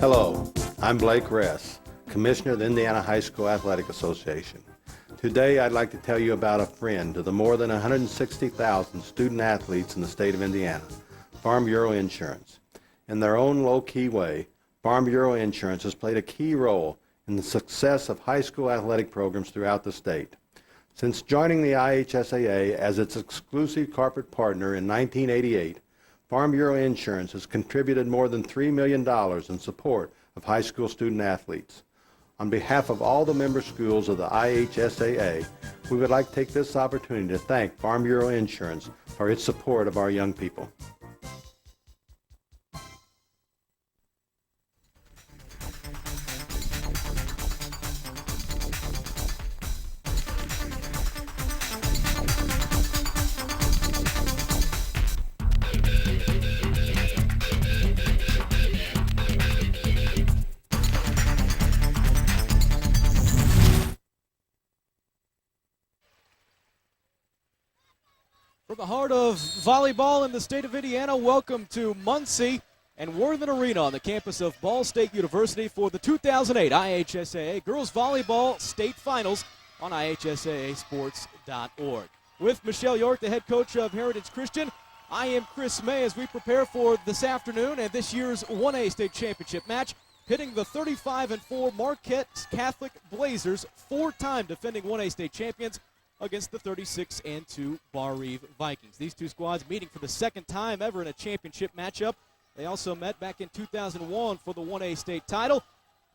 Hello, I'm Blake Ress, Commissioner of the Indiana High School Athletic Association. Today I'd like to tell you about a friend to the more than 160,000 student athletes in the state of Indiana, Farm Bureau Insurance. In their own low-key way, Farm Bureau Insurance has played a key role in the success of high school athletic programs throughout the state. Since joining the IHSAA as its exclusive corporate partner in 1988, Farm Bureau Insurance has contributed more than $3 million in support of high school student athletes. On behalf of all the member schools of the IHSAA, we would like to take this opportunity to thank Farm Bureau Insurance for its support of our young people. From the heart of volleyball in the state of Indiana, welcome to Muncie and Worthen Arena on the campus of Ball State University for the 2008 IHSAA Girls Volleyball State Finals on IHSAAsports.org. With Michelle York, the head coach of Heritage Christian, I am Chris May as we prepare for this afternoon and this year's 1A state championship match, pitting the 35-4 Marquette Catholic Blazers, four-time defending 1A state champions, against the 36-2 Barr-Reeve Vikings. These two squads meeting for the second time ever in a championship matchup. They also met back in 2001 for the 1A state title.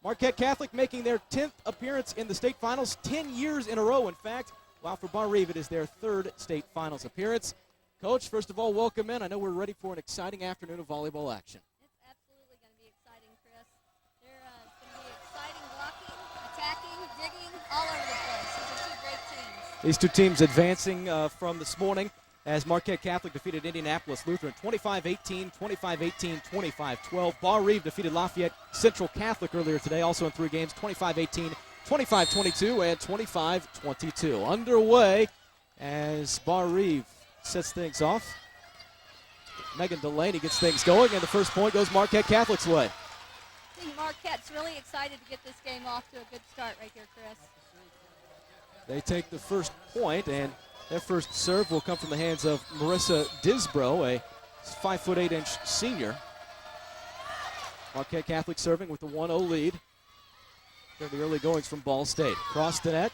Marquette Catholic making their 10th appearance in the state finals, 10 years in a row, in fact, while for Barr-Reeve it is their third state finals appearance. Coach, first of all, welcome in. I know we're ready for an exciting afternoon of volleyball action. It's absolutely going to be exciting, Chris. There's going to be exciting blocking, attacking, digging, all over the place. These are two great teams. These two teams advancing from this morning as Marquette Catholic defeated Indianapolis Lutheran 25-18, 25-18, 25-12. Barr-Reeve defeated Lafayette Central Catholic earlier today, also in three games, 25-18, 25-22, and 25-22. Underway as Barr-Reeve sets things off. Megan Delaney gets things going, and the first point goes Marquette Catholic's way. I think Marquette's really excited to get this game off to a good start right here, Chris. They take the first point, and their first serve will come from the hands of Marissa Disbro, a 5'8" senior. Marquette Catholic serving with the 1-0 lead. Here are the early goings from Ball State. Cross the net.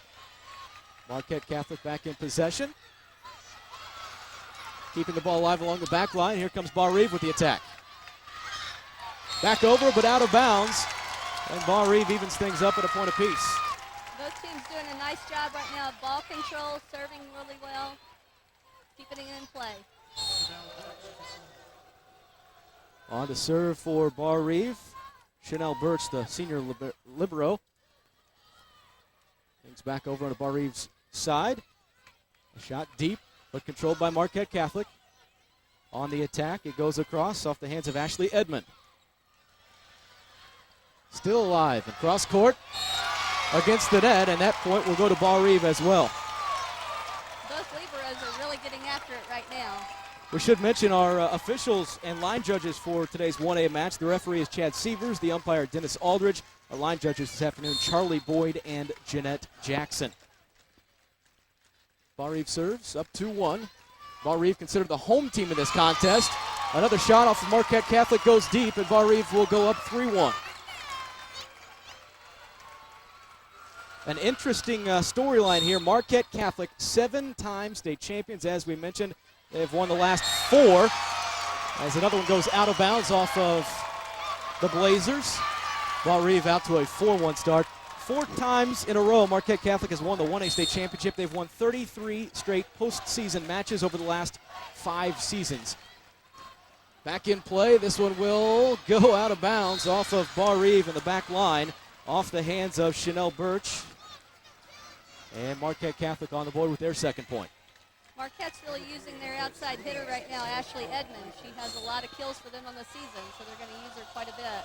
Marquette Catholic back in possession. Keeping the ball alive along the back line. Here comes Barr-Reeve with the attack. Back over, but out of bounds. And Barr-Reeve evens things up at a point apiece. Both teams doing a nice job right now of ball control, serving really well, keeping it in play. On to serve for Barr-Reeve. Chanel Birch, the senior libero. Things back over on Barr-Reeve's side. A shot deep, but controlled by Marquette Catholic. On the attack, it goes across off the hands of Ashley Edmond. Still alive and cross court against the net, and that point will go to Barr-Reeve as well. Both liberos are really getting after it right now. We should mention our officials and line judges for today's 1A match. The referee is Chad Sievers, the umpire Dennis Aldridge. Our line judges this afternoon, Charlie Boyd and Jeanette Jackson. Barr-Reeve serves up 2-1. Barr-Reeve considered the home team in this contest. Another shot off of Marquette Catholic goes deep, and Barr-Reeve will go up 3-1. An interesting storyline here. Marquette Catholic, 7-time state champions, as we mentioned. They've won the last 4. As another one goes out of bounds off of the Blazers. Barr-Reeve out to a 4-1 start. 4 times in a row, Marquette Catholic has won the 1A state championship. They've won 33 straight postseason matches over the last 5 seasons. Back in play, this one will go out of bounds off of Barr-Reeve in the back line, off the hands of Chanel Birch. And Marquette Catholic on the board with their second point. Marquette's really using their outside hitter right now, Ashley Edmond. She has a lot of kills for them on the season, so they're going to use her quite a bit.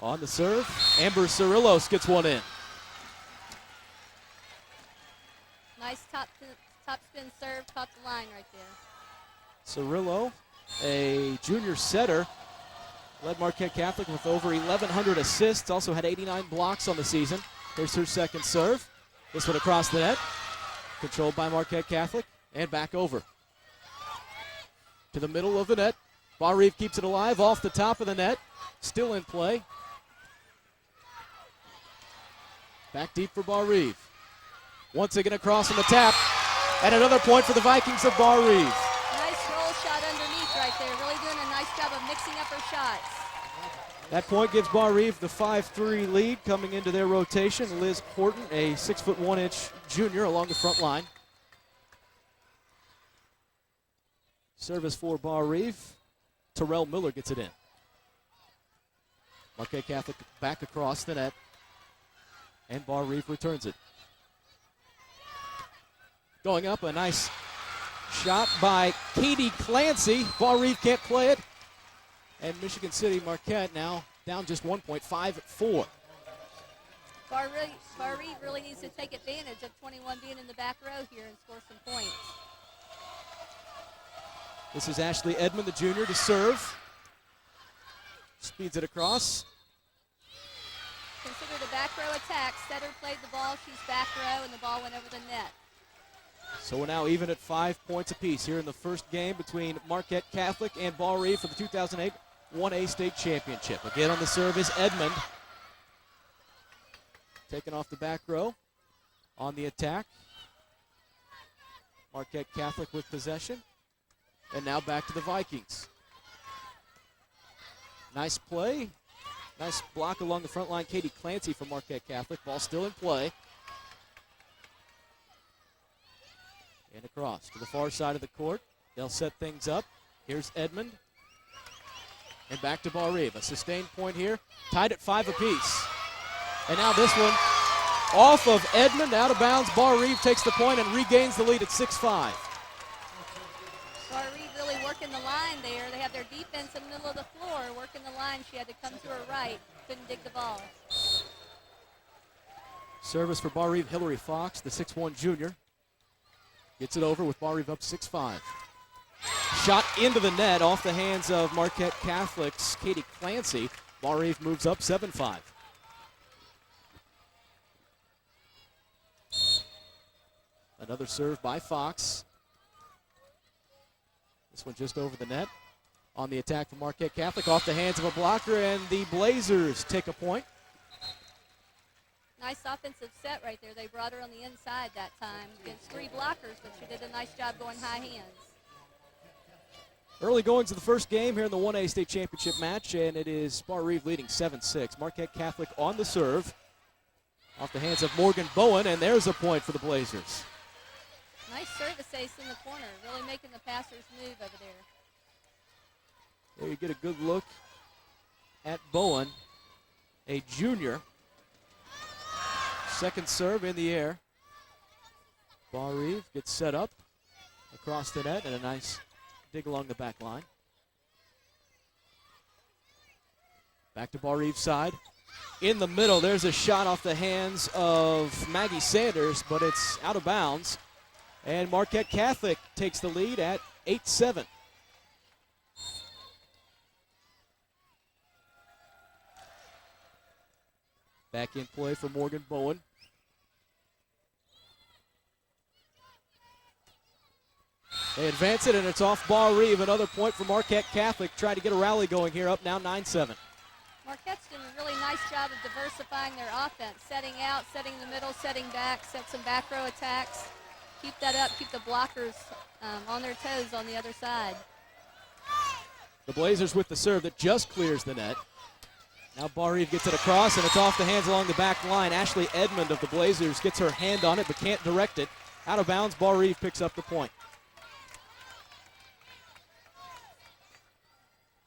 On the serve, Amber Cirillos gets one in. Nice top spin serve, caught the line right there. Cirillo, a junior setter, led Marquette Catholic with over 1,100 assists, also had 89 blocks on the season. Here's her second serve. This one across the net, controlled by Marquette Catholic, and back over to the middle of the net. Barr-Reeve keeps it alive off the top of the net, still in play. Back deep for Barr-Reeve. Once again across on the tap, and another point for the Vikings of Barr-Reeve. Nice roll shot underneath right there. Really doing a nice job of mixing up her shots. That point gives Barr-Reeve the 5-3 lead coming into their rotation. Liz Horton, a 6'1" junior along the front line. Service for Barr-Reeve. Terrell Miller gets it in. Marquette Catholic back across the net, and Barr-Reeve returns it. Going up, a nice shot by Katie Clancy. Barr-Reeve can't play it. And Michigan City Marquette now down just 1.54. Barr-Reeve really needs to take advantage of 21 being in the back row here and score some points. This is Ashley Edmond, the junior, to serve. Speeds it across. Considered a back row attack. Setter played the ball. She's back row, and the ball went over the net. So we're now even at 5 points apiece here in the first game between Marquette Catholic and Barr-Reeve for the 2008 1A state championship. Again on the serve is Edmond. Taken off the back row. On the attack, Marquette Catholic with possession. And now back to the Vikings. Nice play. Nice block along the front line. Katie Clancy from Marquette Catholic. Ball still in play. And across to the far side of the court. They'll set things up. Here's Edmond. And back to Barr-Reeve. A sustained point here. Tied at 5 apiece. And now this one off of Edmond, out of bounds. Barr-Reeve takes the point and regains the lead at 6-5. Barr-Reeve really working the line there. They have their defense in the middle of the floor. Working the line. She had to come to her right. Couldn't dig the ball. Service for Barr-Reeve, Hillary Fox, the 6'1" junior. Gets it over with Barr-Reeve up 6-5. Shot into the net off the hands of Marquette Catholic's Katie Clancy. Barr-Reeve moves up 7-5. Another serve by Fox. This one just over the net. On the attack from Marquette Catholic, off the hands of a blocker, and the Blazers take a point. Nice offensive set right there. They brought her on the inside that time against 3 blockers, but she did a nice job going high hands. Early goings of the first game here in the 1A state championship match, and it is Barr-Reeve leading 7-6. Marquette Catholic on the serve. Off the hands of Morgan Bowen, and there's a point for the Blazers. Nice service ace in the corner, really making the passers move over there. There you get a good look at Bowen, a junior. Second serve in the air. Barr-Reeve gets set up across the net, and a nice dig along the back line. Back to Barr-Reeve's side. In the middle, there's a shot off the hands of Maggie Sanders, but it's out of bounds. And Marquette Catholic takes the lead at 8-7. Back in play for Morgan Bowen. They advance it, and it's off Barr-Reeve. Another point for Marquette Catholic. Trying to get a rally going here, up now 9-7. Marquette's doing a really nice job of diversifying their offense. Setting out, setting the middle, setting back, set some back row attacks. Keep that up, keep the blockers on their toes on the other side. The Blazers with the serve that just clears the net. Now Barr-Reeve gets it across, and it's off the hands along the back line. Ashley Edmond of the Blazers gets her hand on it but can't direct it. Out of bounds, Barr-Reeve picks up the point.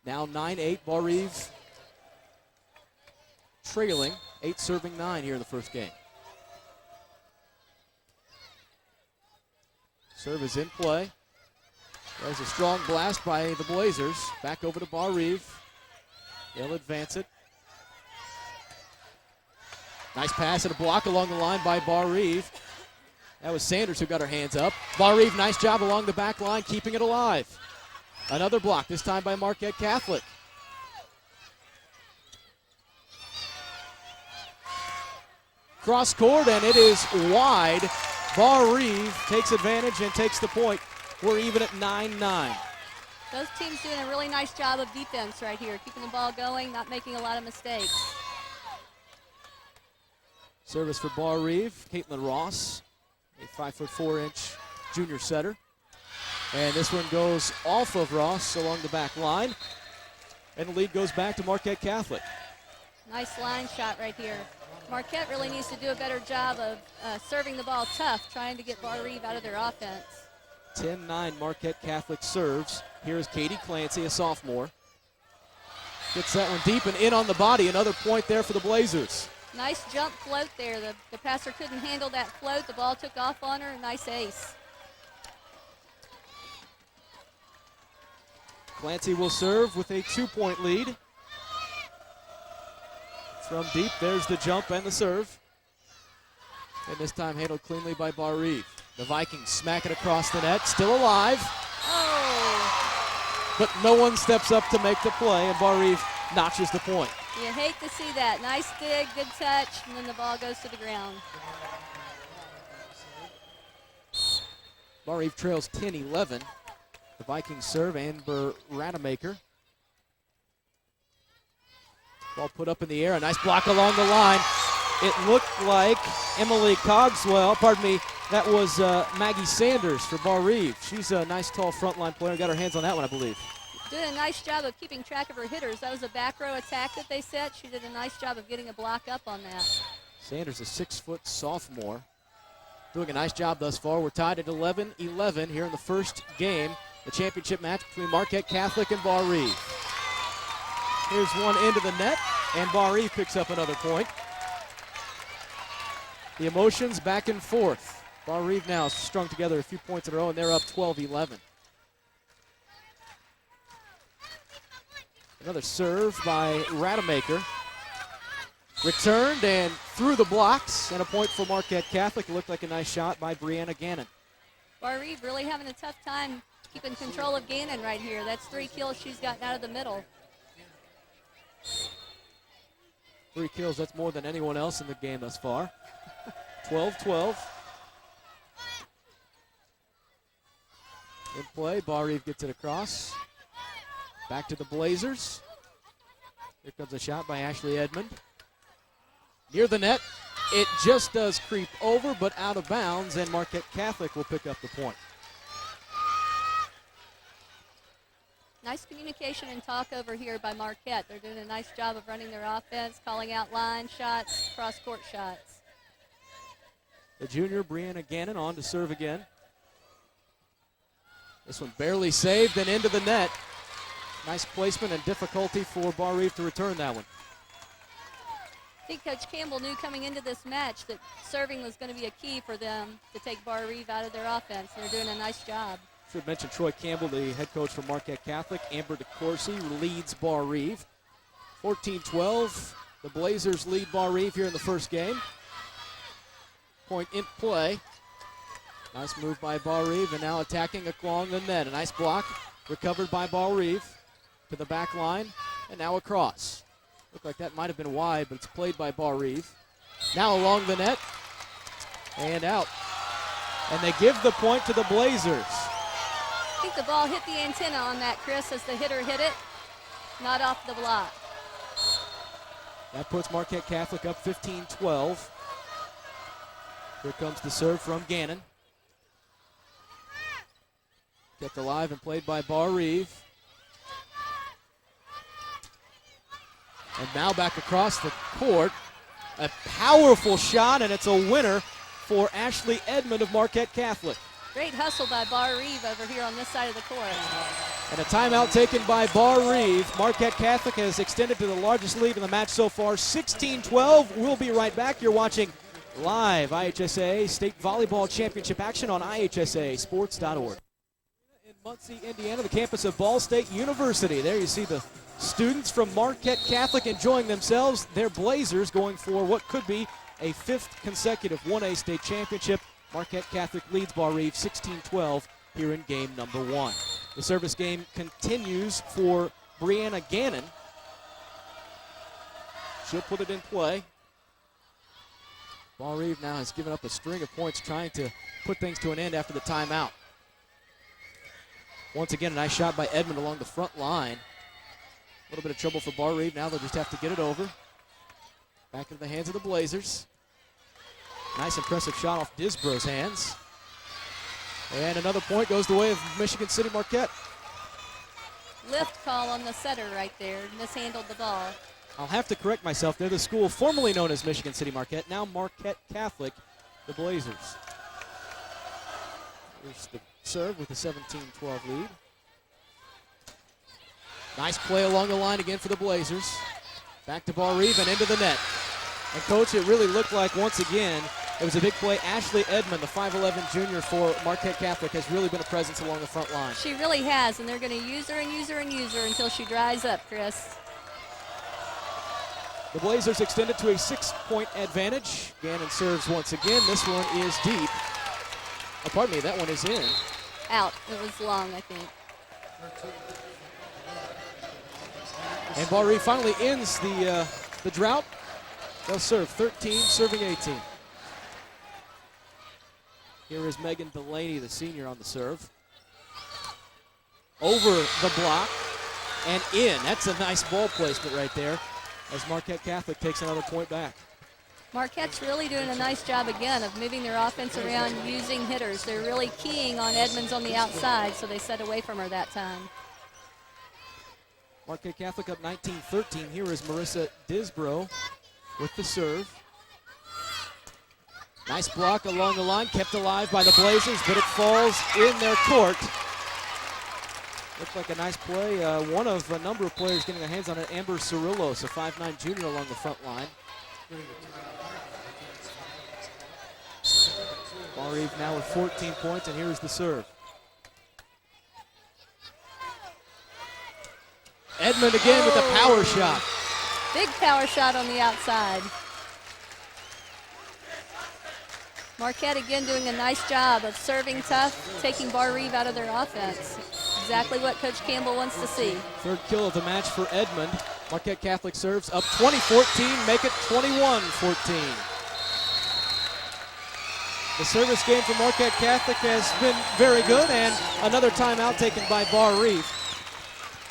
Now 9-8, Barr-Reeve trailing, 8 serving 9 here in the first game. Serve is in play. There's a strong blast by the Blazers. Back over to Barr-Reeve. They'll advance it. Nice pass and a block along the line by Barr-Reeve. That was Sanders who got her hands up. Barr-Reeve, nice job along the back line, keeping it alive. Another block, this time by Marquette Catholic. Cross court, and it is wide. Barr-Reeve takes advantage and takes the point. We're even at 9-9. Those teams doing a really nice job of defense right here, keeping the ball going, not making a lot of mistakes. Service for Barr-Reeve, Caitlin Ross, a 5'4" junior setter. And this one goes off of Ross along the back line. And the lead goes back to Marquette Catholic. Nice line shot right here. Marquette really needs to do a better job of serving the ball tough, trying to get Barr-Reeve out of their offense. 10-9 Marquette Catholic serves. Here's Katie Clancy, a sophomore. Gets that one deep and in on the body. Another point there for the Blazers. Nice jump float there. The passer couldn't handle that float. The ball took off on her. Nice ace. Clancy will serve with a 2-point lead. From deep, there's the jump and the serve. And this time handled cleanly by Barr-Reeve. The Vikings smack it across the net, still alive. Oh! But no one steps up to make the play, and Barr-Reeve notches the point. You hate to see that. Nice dig, good touch, and then the ball goes to the ground. Barr-Reeve trails 10-11. The Vikings serve, Amber Rademacher. Ball put up in the air, a nice block along the line. It looked like Emily Cogswell, that was Maggie Sanders for Barr-Reeve. She's a nice, tall frontline player. Got her hands on that one, I believe. Doing a nice job of keeping track of her hitters. That was a back row attack that they set. She did a nice job of getting a block up on that. Sanders, a 6-foot sophomore. Doing a nice job thus far. We're tied at 11-11 here in the first game. The championship match between Marquette Catholic and Barr-Reeve. Here's one into the net, and Barr-Reeve picks up another point. The emotions back and forth. Barr-Reeve now strung together a few points in a row, and they're up 12-11. Another serve by Rademacher. Returned and through the blocks, and a point for Marquette Catholic. It looked like a nice shot by Brianna Gannon. Barr-Reeve really having a tough time keeping control of Gannon right here. That's 3 kills she's gotten out of the middle. 3 kills, that's more than anyone else in the game thus far. 12-12. In play, Barr-Reeve gets it across. Back to the Blazers. Here comes a shot by Ashley Edmond. Near the net, it just does creep over, but out of bounds, and Marquette Catholic will pick up the point. Nice communication and talk over here by Marquette. They're doing a nice job of running their offense, calling out line shots, cross-court shots. The junior, Brianna Gannon, on to serve again. This one barely saved and into the net. Nice placement and difficulty for Barr-Reeve to return that one. I think Coach Campbell knew coming into this match that serving was going to be a key for them to take Barr-Reeve out of their offense. They're doing a nice job. Should mention Troy Campbell, the head coach for Marquette Catholic. Amber DeCourcy leads Barr-Reeve. 14-12. The Blazers lead Barr-Reeve here in the first game. Point in play. Nice move by Barr-Reeve, and now attacking along the net. A nice block recovered by Barr-Reeve to the back line, and now across. Looked like that might have been wide, but it's played by Barr-Reeve. Now along the net and out. And they give the point to the Blazers. I think the ball hit the antenna on that, Chris, as the hitter hit it, not off the block. That puts Marquette Catholic up 15-12. Here comes the serve from Gannon. Kept alive and played by Barr-Reeve. And now back across the court. A powerful shot, and it's a winner for Ashley Edmond of Marquette Catholic. Great hustle by Barr-Reeve over here on this side of the court. And a timeout taken by Barr-Reeve. Marquette Catholic has extended to the largest lead in the match so far, 16-12. We'll be right back. You're watching live IHSA State Volleyball Championship action on IHSASports.org. In Muncie, Indiana, the campus of Ball State University. There you see the students from Marquette Catholic enjoying themselves. Their Blazers going for what could be a 5th consecutive 1A state championship. Marquette Catholic leads Barr-Reeve 16-12 here in game number 1. The service game continues for Brianna Gannon. She'll put it in play. Barr-Reeve now has given up a string of points trying to put things to an end after the timeout. Once again, a nice shot by Edmond along the front line. A little bit of trouble for Barr-Reeve. Now they'll just have to get it over. Back into the hands of the Blazers. Nice impressive shot off Disbro's hands. And another point goes the way of Michigan City Marquette. Lift call on the setter right there. Mishandled the ball. I'll have to correct myself. They're the school formerly known as Michigan City Marquette, now Marquette Catholic, the Blazers. Here's the serve with a 17-12 lead. Nice play along the line again for the Blazers. Back to Barr-Reeve and into the net. And, Coach, it really looked like, once again, it was a big play. Ashley Edmond, the 5'11 junior for Marquette Catholic, has really been a presence along the front line. She really has, and they're going to use her and use her and use her until she dries up, Chris. The Blazers extended to a 6-point advantage. Gannon serves once again. This one is deep. Oh, pardon me, that one is in. Out. It was long, I think. And Barr-Reeve finally ends the drought. They'll serve 13, serving 18. Here is Megan Delaney, the senior, on the serve. Over the block and in. That's a nice ball placement right there as Marquette Catholic takes another point back. Marquette's really doing a nice job again of moving their offense around using hitters. They're really keying on Edmonds on the outside, so they set away from her that time. Marquette Catholic up 19-13. Here is Marissa Disbro with the serve. Nice block along the line, kept alive by the Blazers, but it falls in their court. Looked like a nice play. One of a number of players getting their hands on it. Amber Cirillos, a 5'9 junior along the front line. Barr-Reeve now with 14 points, and here's the serve. Edmond again with a power shot. Big power shot on the outside. Marquette again doing a nice job of serving tough, taking Barr-Reeve out of their offense. Exactly what Coach Campbell wants to see. Third kill of the match for Edmond. Marquette Catholic serves up 20-14, make it 21-14. The service game for Marquette Catholic has been very good, and another timeout taken by Barr-Reeve.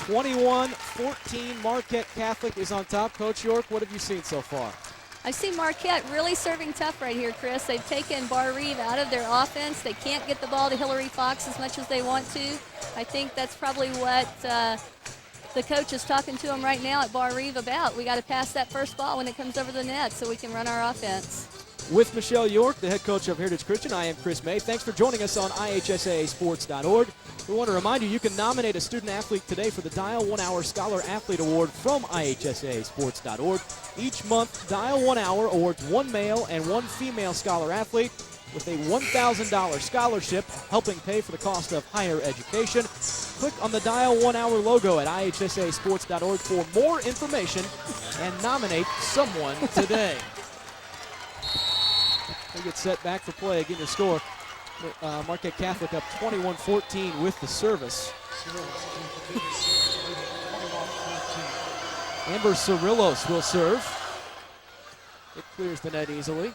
21-14, Marquette Catholic is on top. Coach York, what have you seen so far? I've seen Marquette really serving tough right here, Chris. They've taken Barr-Reeve out of their offense. They can't get the ball to Hillary Fox as much as they want to. I think that's probably what the coach is talking to them right now at Barr-Reeve about. We got to pass that first ball when it comes over the net so we can run our offense. With Michelle York, the head coach of Heritage Christian, I am Chris May. Thanks for joining us on IHSAsports.org. We want to remind you can nominate a student athlete today for the Dial 1 Hour Scholar Athlete Award from IHSAsports.org. Each month, Dial 1 Hour awards one male and one female scholar athlete with a $1,000 scholarship helping pay for the cost of higher education. Click on the Dial 1 Hour logo at IHSAsports.org for more information and nominate someone today. We get set back for play. Again, your score, Marquette Catholic up 21-14 with the service. Amber Cirillos will serve. It clears the net easily.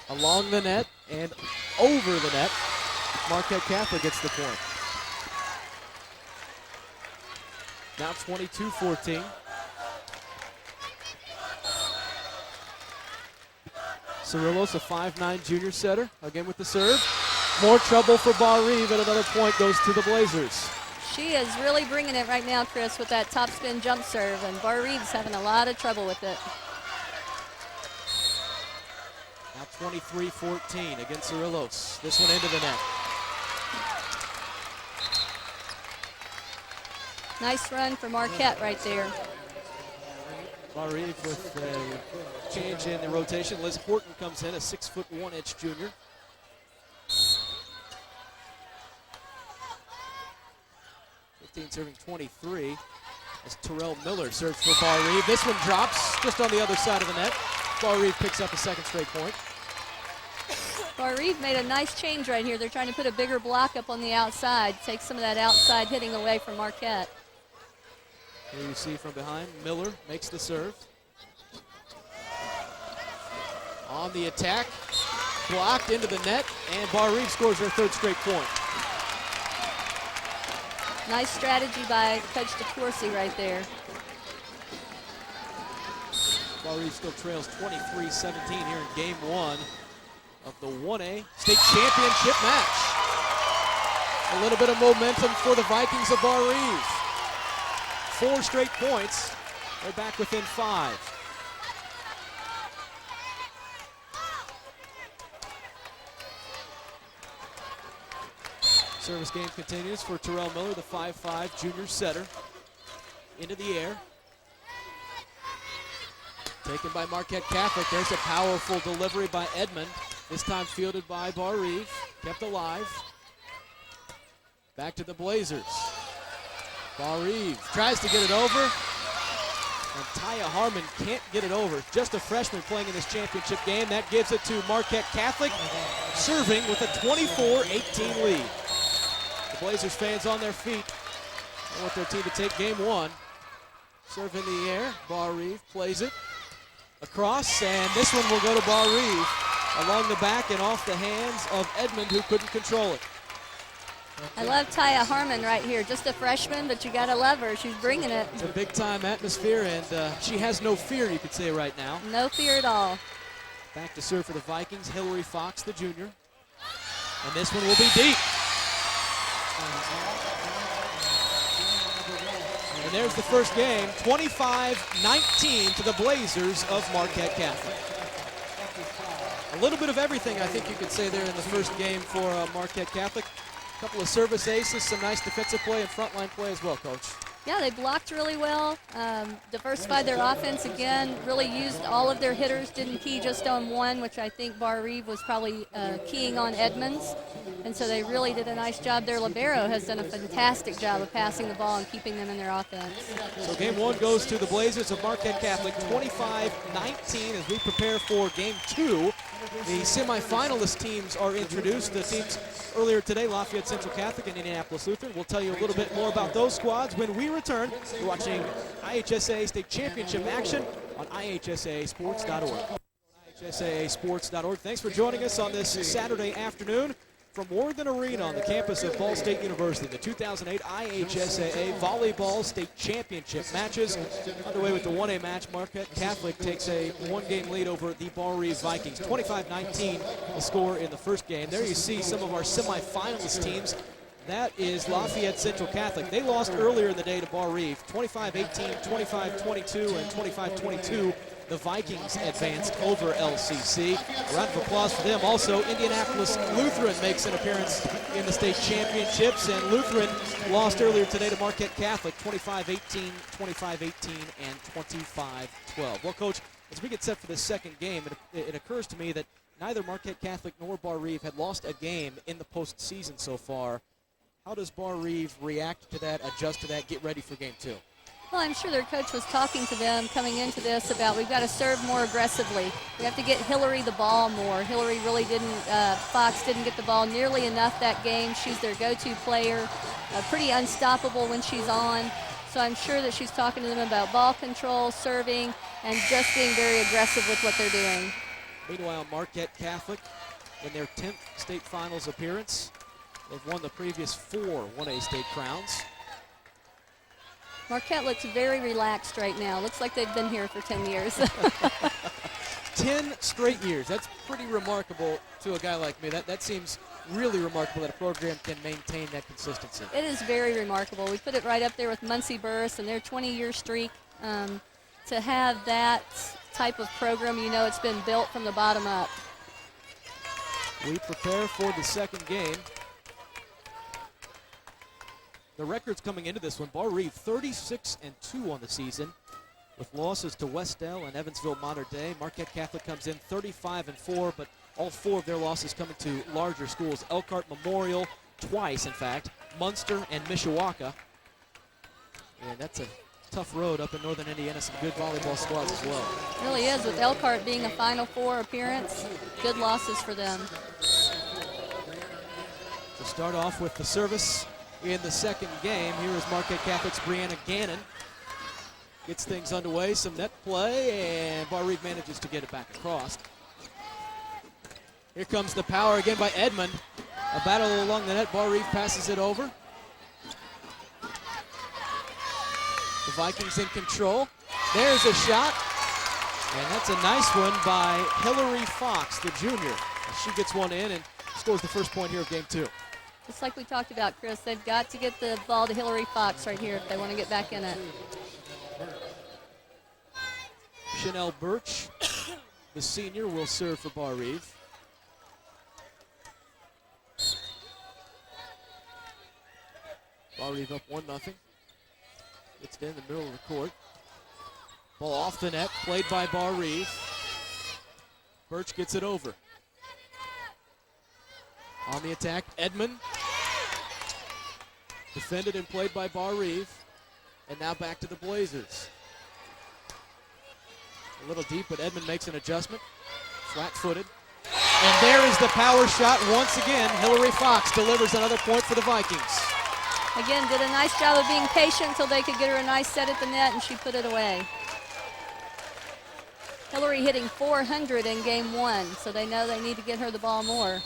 Along the net and over the net. Marquette Catholic gets the point. Now 22-14. Cirillos, a 5'9 junior setter, again with the serve. More trouble for Barr-Reeve, and another point goes to the Blazers. She is really bringing it right now, Chris, with that topspin jump serve, and Barr-Reeve's having a lot of trouble with it. Now 23-14 against Cirillos. This one into the net. Nice run for Marquette right there. Barr-Reeve with a change in the rotation. Liz Horton comes in, a 6'1" junior. Serving 23 as Terrell Miller serves for Barr-Reeve. This one drops just on the other side of the net. Barr-Reeve picks up a second straight point. Barr-Reeve made a nice change right here. They're trying to put a bigger block up on the outside, take some of that outside hitting away from Marquette. Here you see from behind, Miller makes the serve. On the attack, blocked into the net, and Barr-Reeve scores their third straight point. Nice strategy by Coach DeCourcy right there. Barr-Reeve still trails 23-17 here in game 1 of the 1A state championship match. A little bit of momentum for the Vikings of Barr-Reeve. 4 straight points. They're back within 5. Service game continues for Terrell Miller, the 5'5" junior setter. Into the air. Taken by Marquette Catholic. There's a powerful delivery by Edmond. This time fielded by Barr-Reeve. Kept alive. Back to the Blazers. Barr-Reeve tries to get it over. And Taya Harmon can't get it over. Just a freshman playing in this championship game. That gives it to Marquette Catholic, serving with a 24-18 lead. The Blazers fans on their feet. They want their team to take game 1. Serve in the air. Barr-Reeve plays it across, and this one will go to Barr-Reeve along the back and off the hands of Edmond, who couldn't control it. I love Taya Harmon right here. Just a freshman, but you got to love her. She's bringing it. It's a big-time atmosphere, and she has no fear, you could say, right now. No fear at all. Back to serve for the Vikings, Hillary Fox, the junior. And this one will be deep. And there's the first game, 25-19 to the Blazers of Marquette Catholic. A little bit of everything, I think you could say there in the first game for Marquette Catholic. A couple of service aces, some nice defensive play and frontline play as well, Coach. Yeah, they blocked really well, diversified their offense again, really used all of their hitters, didn't key just on one, which I think Barr-Reeve was probably keying on Edmonds. And so they really did a nice job. Their libero has done a fantastic job of passing the ball and keeping them in their offense. So game 1 goes to the Blazers of Marquette Catholic, 25-19 as we prepare for game 2. The semifinalist teams are introduced. The teams earlier today, Lafayette Central Catholic and Indianapolis Lutheran. We'll tell you a little bit more about those squads when we return. You're watching IHSA State Championship action on IHSAsports.org. IHSAsports.org. Thanks for joining us on this Saturday afternoon from Worthen Arena on the campus of Ball State University. The 2008 IHSAA Volleyball State Championship matches underway with the 1A match. Marquette Catholic takes a 1-game lead over the Barr-Reeve Vikings. 25-19 the score in the first game. There you see some of our semifinalist teams. That is Lafayette Central Catholic. They lost earlier in the day to Barr-Reeve. 25-18, 25-22, and 25-22. The Vikings advanced over LCC. A round of applause for them. Also, Indianapolis Lutheran makes an appearance in the state championships, and Lutheran lost earlier today to Marquette Catholic, 25-18, 25-18, and 25-12. Well, Coach, as we get set for this second game, it occurs to me that neither Marquette Catholic nor Barr-Reeve had lost a game in the postseason so far. How does Barr-Reeve react to that, adjust to that, get ready for game 2? Well, I'm sure their coach was talking to them coming into this about we've got to serve more aggressively. We have to get Hillary the ball more. Hillary really Fox didn't get the ball nearly enough that game. She's their go-to player, pretty unstoppable when she's on. So I'm sure that she's talking to them about ball control, serving, and just being very aggressive with what they're doing. Meanwhile, Marquette Catholic in their 10th state finals appearance. They've won the previous 4 1A state crowns. Marquette looks very relaxed right now. Looks like they've been here for 10 years. 10 straight years. That's pretty remarkable to a guy like me. That seems really remarkable that a program can maintain that consistency. It is very remarkable. We put it right up there with Muncie Burris and their 20-year streak. To have that type of program, you know it's been built from the bottom up. We prepare for the second game. The records coming into this one, Barr-Reeve 36-2 on the season with losses to Westdale and Evansville Mater Dei. Marquette Catholic comes in 35-4, but all 4 of their losses coming to larger schools. Elkhart Memorial twice, in fact, Munster and Mishawaka. And that's a tough road up in northern Indiana. Some good volleyball squads as well. It really is, with Elkhart being a Final Four appearance. Good losses for them. To start off with the service in the second game, here is Marquette Catholic's Brianna Gannon. Gets things underway, some net play, and Barr-Reeve manages to get it back across. Here comes the power again by Edmond. A battle along the net. Barr-Reeve passes it over. The Vikings in control. There's a shot. And that's a nice one by Hillary Fox, the junior. She gets one in and scores the first point here of game 2. Just like we talked about, Chris, they've got to get the ball to Hillary Fox right here if they want to get back in it. Chanel Birch, the senior, will serve for Barr-Reeve. Barr-Reeve up 1-0. It's in the middle of the court. Ball off the net, played by Barr-Reeve. Birch gets it over. On the attack, Edmond. Defended and played by Barr-Reeve. And now back to the Blazers. A little deep, but Edmond makes an adjustment. Flat-footed. And there is the power shot once again. Hillary Fox delivers another point for the Vikings. Again, did a nice job of being patient until they could get her a nice set at the net, and she put it away. Hillary hitting .400 in game 1, so they know they need to get her the ball more.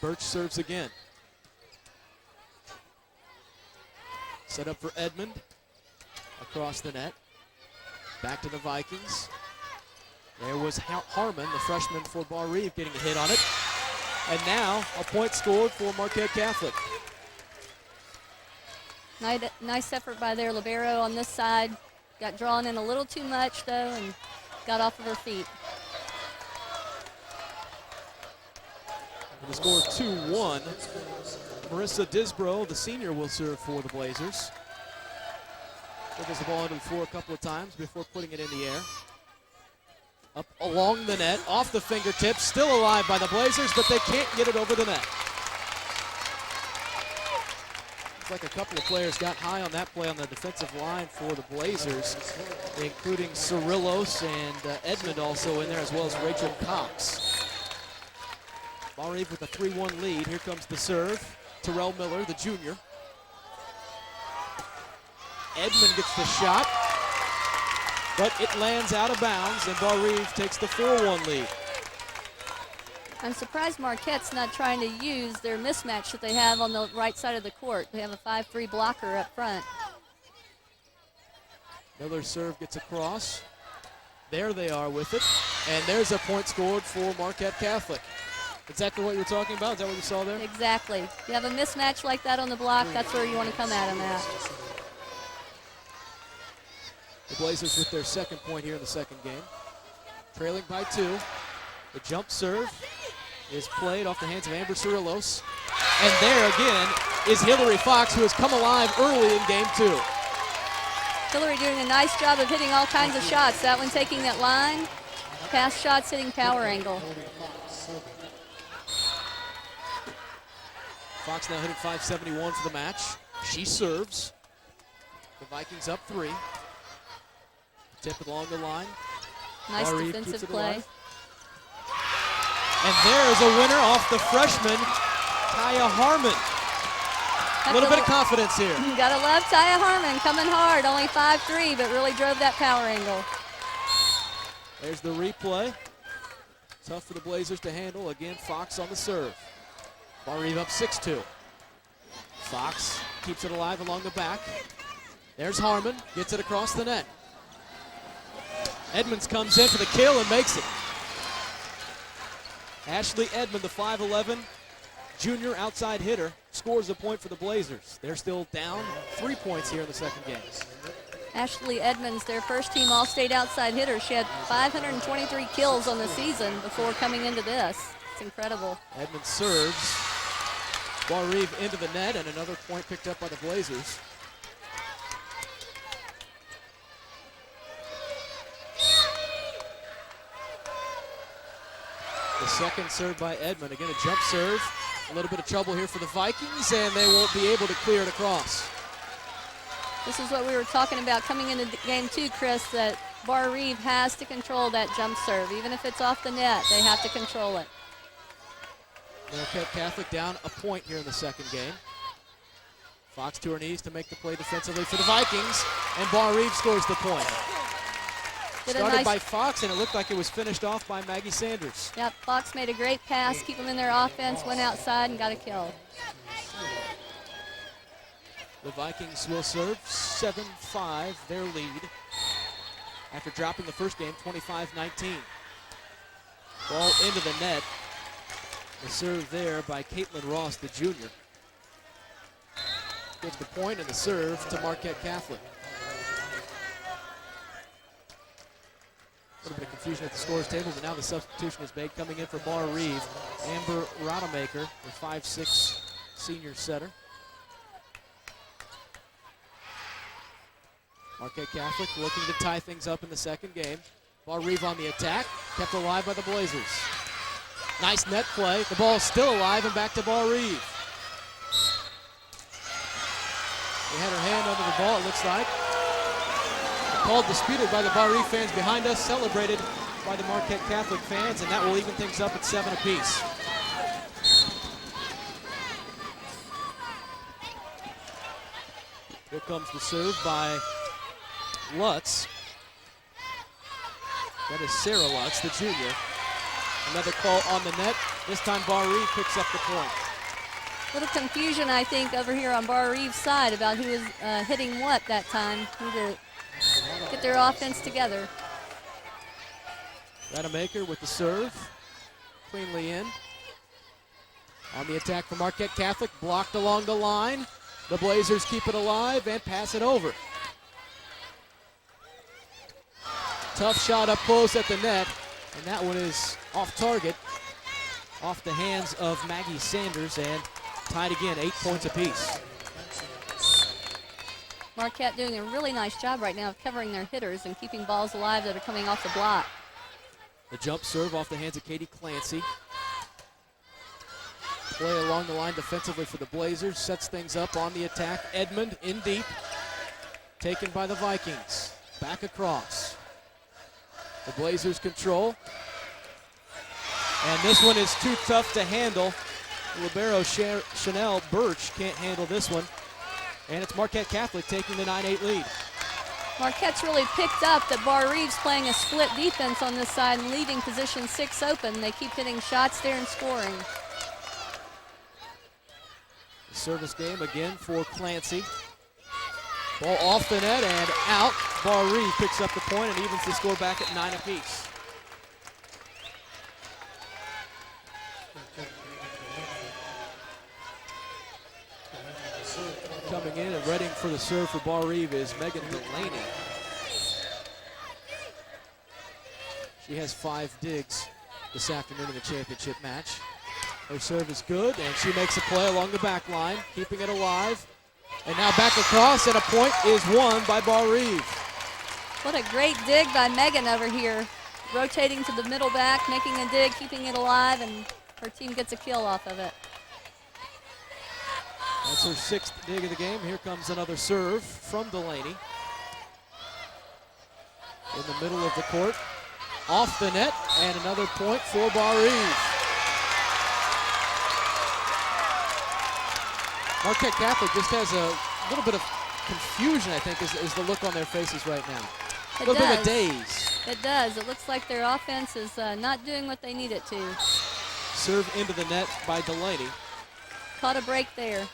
Birch serves again. Set up for Edmond. Across the net. Back to the Vikings. There was Harmon, the freshman for Barr-Reeve, getting a hit on it. And now a point scored for Marquette Catholic. Nice effort by their libero on this side. Got drawn in a little too much, though, and got off of her feet. The score 2-1. Marissa Disbro, the senior, will serve for the Blazers. Dribbles the ball into the floor a couple of times before putting it in the air. Up along the net, off the fingertips, still alive by the Blazers, but they can't get it over the net. Looks like a couple of players got high on that play on the defensive line for the Blazers, including Cirillos and Edmond also in there, as well as Rachel Cox. Barr-Reeve with a 3-1 lead. Here comes the serve. Terrell Miller, the junior. Edmond gets the shot, but it lands out of bounds, and Barr-Reeve takes the 4-1 lead. I'm surprised Marquette's not trying to use their mismatch that they have on the right side of the court. They have a 5-3 blocker up front. Miller's serve gets across. There they are with it, and there's a point scored for Marquette Catholic. Exactly what you were talking about? Is that what you saw there? Exactly. You have a mismatch like that on the block, that's where you want to come at them at. The Blazers with their second point here in the second game. Trailing by 2. The jump serve is played off the hands of Amber Cirillos. And there again is Hillary Fox, who has come alive early in game 2. Hillary doing a nice job of hitting all kinds of shots. That one taking that line. Pass shots hitting power angle. Fox now hitting .571 for the match. She serves. The Vikings up 3. Tip along the line. Nice Barr-Reeve defensive keeps it play. alive. And there is a winner off the freshman, Taya Harmon. A little bit of confidence here. Gotta love Taya Harmon coming hard. Only 5'3", but really drove that power angle. There's the replay. Tough for the Blazers to handle. Again, Fox on the serve. Barr-Reeve up 6-2. Fox keeps it alive along the back. There's Harmon, gets it across the net. Edmonds comes in for the kill and makes it. Ashley Edmond, the 5'11", junior outside hitter, scores a point for the Blazers. They're still down 3 points here in the second game. Ashley Edmonds, their first team All-State outside hitter. She had 523 kills on the season before coming into this. It's incredible. Edmonds serves. Barr-Reeve into the net, and another point picked up by the Blazers. The second serve by Edmond. Again, a jump serve. A little bit of trouble here for the Vikings, and they won't be able to clear it across. This is what we were talking about coming into game 2, Chris, that Barr-Reeve has to control that jump serve. Even if it's off the net, they have to control it. Marquette Catholic down a point here in the second game. Fox to her knees to make the play defensively for the Vikings, and Barr-Reeve scores the point. Started by Fox, and it looked like it was finished off by Maggie Sanders. Yep, Fox made a great pass, keep them in their offense, went outside and got a kill. The Vikings will serve 7-5, their lead, after dropping the first game 25-19. Ball into the net. The serve there by Caitlin Ross, the junior. Gives the point and the serve to Marquette Catholic. A little bit of confusion at the scores table, but now the substitution is made. Coming in for Barr-Reeve, Amber Rademacher, the 5'6" senior setter. Marquette Catholic looking to tie things up in the second game. Barr-Reeve on the attack, kept alive by the Blazers. Nice net play. The ball is still alive and back to Barr-Reeve. They had her hand under the ball, it looks like. Called disputed by the Barr-Reeve fans behind us, celebrated by the Marquette Catholic fans, and that will even things up at 7 apiece. Here comes the serve by Lutz. That is Sarah Lutz, the junior. Another call on the net. This time Barr-Reeve picks up the point. Little confusion, I think, over here on Barr-Reeve's side about who was hitting what that time. Need to get their offense together. Rademacher with the serve. Cleanly in. On the attack for Marquette Catholic. Blocked along the line. The Blazers keep it alive and pass it over. Tough shot up close at the net. And that one is off target. Off the hands of Maggie Sanders, and tied again, 8 points apiece. Marquette doing a really nice job right now of covering their hitters and keeping balls alive that are coming off the block. The jump serve off the hands of Katie Clancy. Play along the line defensively for the Blazers. Sets things up on the attack. Edmond in deep. Taken by the Vikings. Back across. The Blazers control. And this one is too tough to handle. Libero Chanel Birch can't handle this one. And it's Marquette Catholic taking the 9-8 lead. Marquette's really picked up that Barr-Reeve's playing a split defense on this side and leaving position 6 open. They keep hitting shots there and scoring. The service game again for Clancy. Ball off the net and out. Barr-Reeve picks up the point and evens the score back at 9 apiece. Coming in and readying for the serve for Barr-Reeve is Megan Delaney. She has 5 digs this afternoon in the championship match. Her serve is good, and she makes a play along the back line, keeping it alive. And now back across, and a point is won by Barr-Reeve. What a great dig by Megan over here. Rotating to the middle back, making a dig, keeping it alive, and her team gets a kill off of it. That's her 6th dig of the game. Here comes another serve from Delaney. In the middle of the court. Off the net, and another point for Barr-Reeve. Marquette Catholic just has a little bit of confusion, I think, is the look on their faces right now. A little bit of a daze. It does. It looks like their offense is not doing what they need it to. Serve into the net by Delaney. Caught a break there.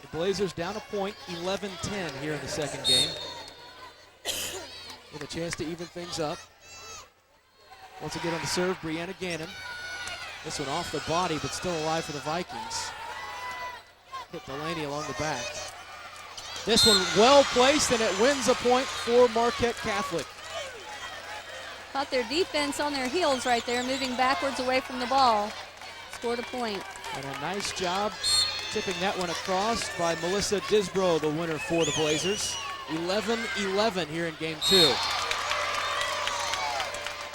The Blazers down a point, 11-10 here in the second game. With a chance to even things up. Once again on the serve, Brianna Gannon. This one off the body, but still alive for the Vikings. Hit Delaney along the back. This one well placed, and it wins a point for Marquette Catholic. Caught their defense on their heels right there, moving backwards away from the ball. Scored a point. And a nice job tipping that one across by Melissa Disbro, the winner for the Blazers. 11-11 here in game 2.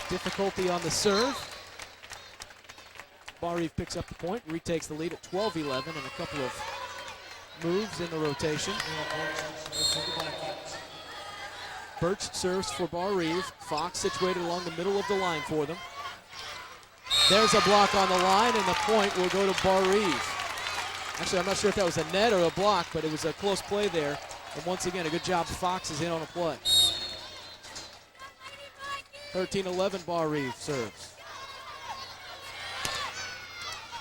Difficulty on the serve. Barr-Reeve picks up the point, retakes the lead at 12-11, and a couple of moves in the rotation. Birch serves for Barr-Reeve. Fox situated along the middle of the line for them. There's a block on the line, and the point will go to Barr-Reeve. Actually, I'm not sure if that was a net or a block, but it was a close play there And once again, a good job. Fox is in on a play. 13-11, Barr-Reeve serves.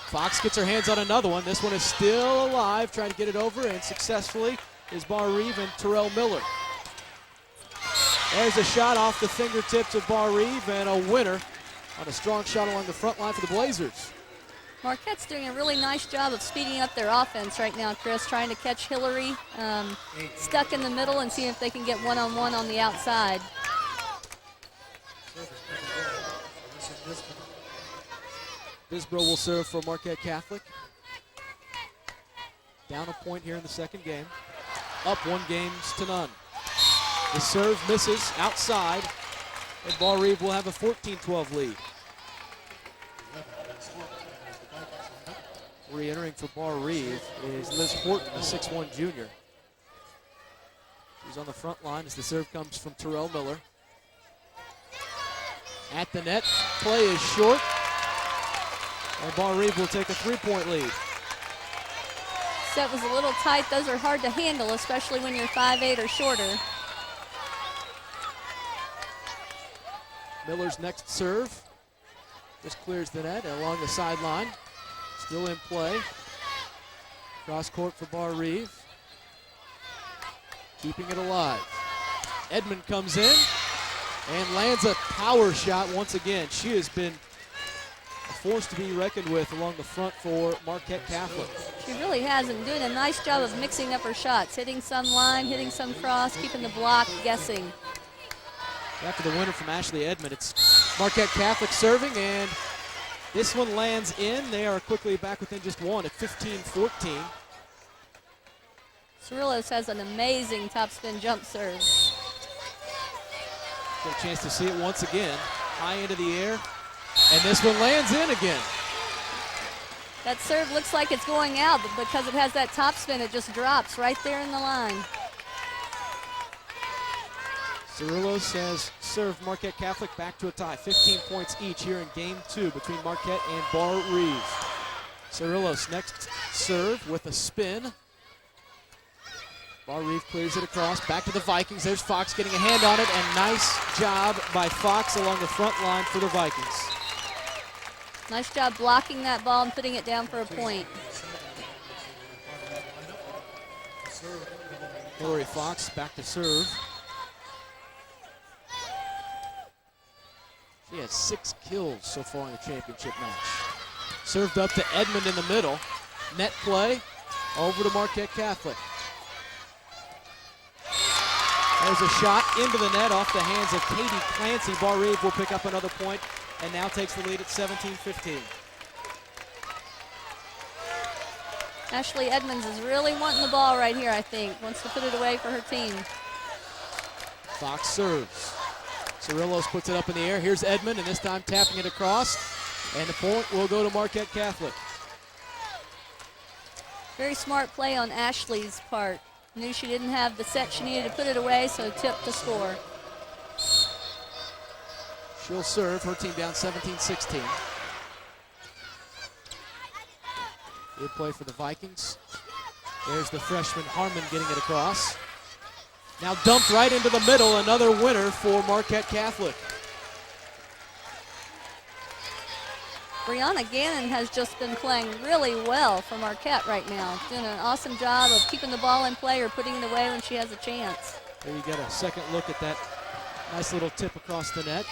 Fox gets her hands on another one. This one is still alive, trying to get it over, and successfully is Barr-Reeve and Terrell Miller. There's a shot off the fingertips of Barr-Reeve, and a winner on a strong shot along the front line for the Blazers. Marquette's doing a really nice job of speeding up their offense right now, Chris, trying to catch Hillary stuck in the middle and see if they can get one-on-one on the outside. Bisbro will serve for Marquette Catholic. Down a point here in the second game. Up 1-0. The serve misses outside, and Barr-Reeve will have a 14-12 lead. Re-entering for Barr-Reeve is Liz Horton, a 6'1" junior. She's on the front line as the serve comes from Terrell Miller. At the net, play is short, and Barr-Reeve will take a 3-point lead. Set was a little tight. Those are hard to handle, especially when you're 5'8" or shorter. Miller's next serve just clears the net along the sideline. Still in play. Cross court for Barr-Reeve. Keeping it alive. Edmond comes in and lands a power shot once again. She has been a force to be reckoned with along the front for Marquette Catholic. She really has, and doing a nice job of mixing up her shots, hitting some line, hitting some cross, keeping the block guessing. After the winner from Ashley Edmond, it's Marquette Catholic serving, and this one lands in. They are quickly back within just one at 15-14. Cirillos has an amazing topspin jump serve. Get a chance to see it once again. High into the air, and this one lands in again. That serve looks like it's going out, but because it has that topspin, it just drops right there in the line. Cirillos has served Marquette Catholic back to a tie. 15 points each here in game 2 between Marquette and Barr-Reeve. Cirillos next serve with a spin. Barr-Reeve clears it across. Back to the Vikings. There's Fox getting a hand on it, and nice job by Fox along the front line for the Vikings. Nice job blocking that ball and putting it down for a point. Hillary Fox back to serve. She has 6 kills so far in the championship match. Served up to Edmond in the middle. Net play over to Marquette Catholic. There's a shot into the net off the hands of Katie Clancy. Barr-Reeve will pick up another point and now takes the lead at 17-15. Ashley Edmonds is really wanting the ball right here, I think. Wants to put it away for her team. Fox serves. Cirillos puts it up in the air. Here's Edmond, and this time tapping it across. And the point will go to Marquette Catholic. Very smart play on Ashley's part. Knew she didn't have the set she needed to put it away, so tip to score. She'll serve. Her team down 17-16. Good play for the Vikings. There's the freshman Harmon getting it across. Now dumped right into the middle. Another winner for Marquette Catholic. Brianna Gannon has just been playing really well for Marquette right now. Doing an awesome job of keeping the ball in play or putting it away when she has a chance. There you get a second look at that nice little tip across the net.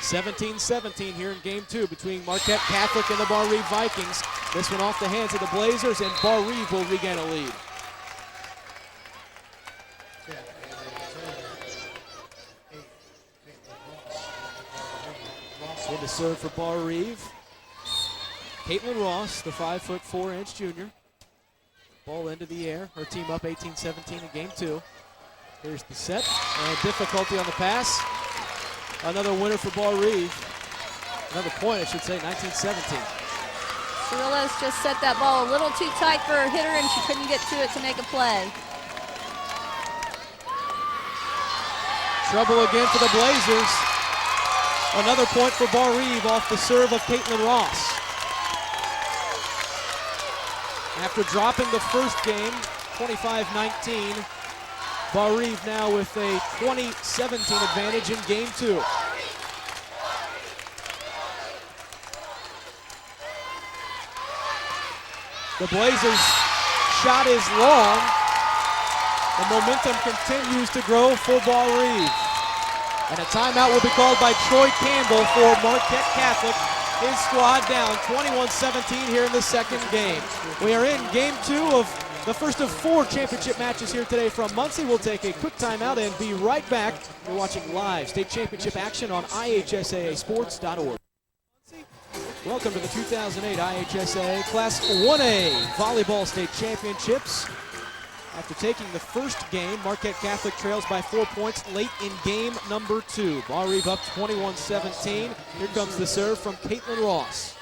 17-17 here in game 2 between Marquette Catholic and the Barr-Reeve Vikings. This one off the hands of the Blazers, and Barr-Reeve will regain a lead. In to serve for Barr-Reeve. Caitlin Ross, the 5'4" junior. Ball into the air. Her team up 18-17 in game 2. Here's the set, and difficulty on the pass. Another winner for Barr-Reeve. Another point, I should say, 19-17. Cirillos just set that ball a little too tight for her hitter, and she couldn't get to it to make a play. Trouble again for the Blazers. Another point for Barr-Reeve off the serve of Caitlin Ross. After dropping the first game, 25-19, Barr-Reeve now with a 20-17 advantage in game 2. The Blazers' shot is long. The momentum continues to grow for Barr-Reeve. And a timeout will be called by Troy Campbell for Marquette Catholic. His squad down 21-17 here in the second game. We are in game 2 of the first of 4 championship matches here today from Muncie. We'll take a quick timeout and be right back. You're watching live state championship action on IHSAAsports.org. Welcome to the 2008 IHSAA Class 1A Volleyball State Championships. After taking the first game, Marquette Catholic trails by 4 points late in game number 2. Barr-Reeve up 21-17. Here comes the serve from Caitlin Ross.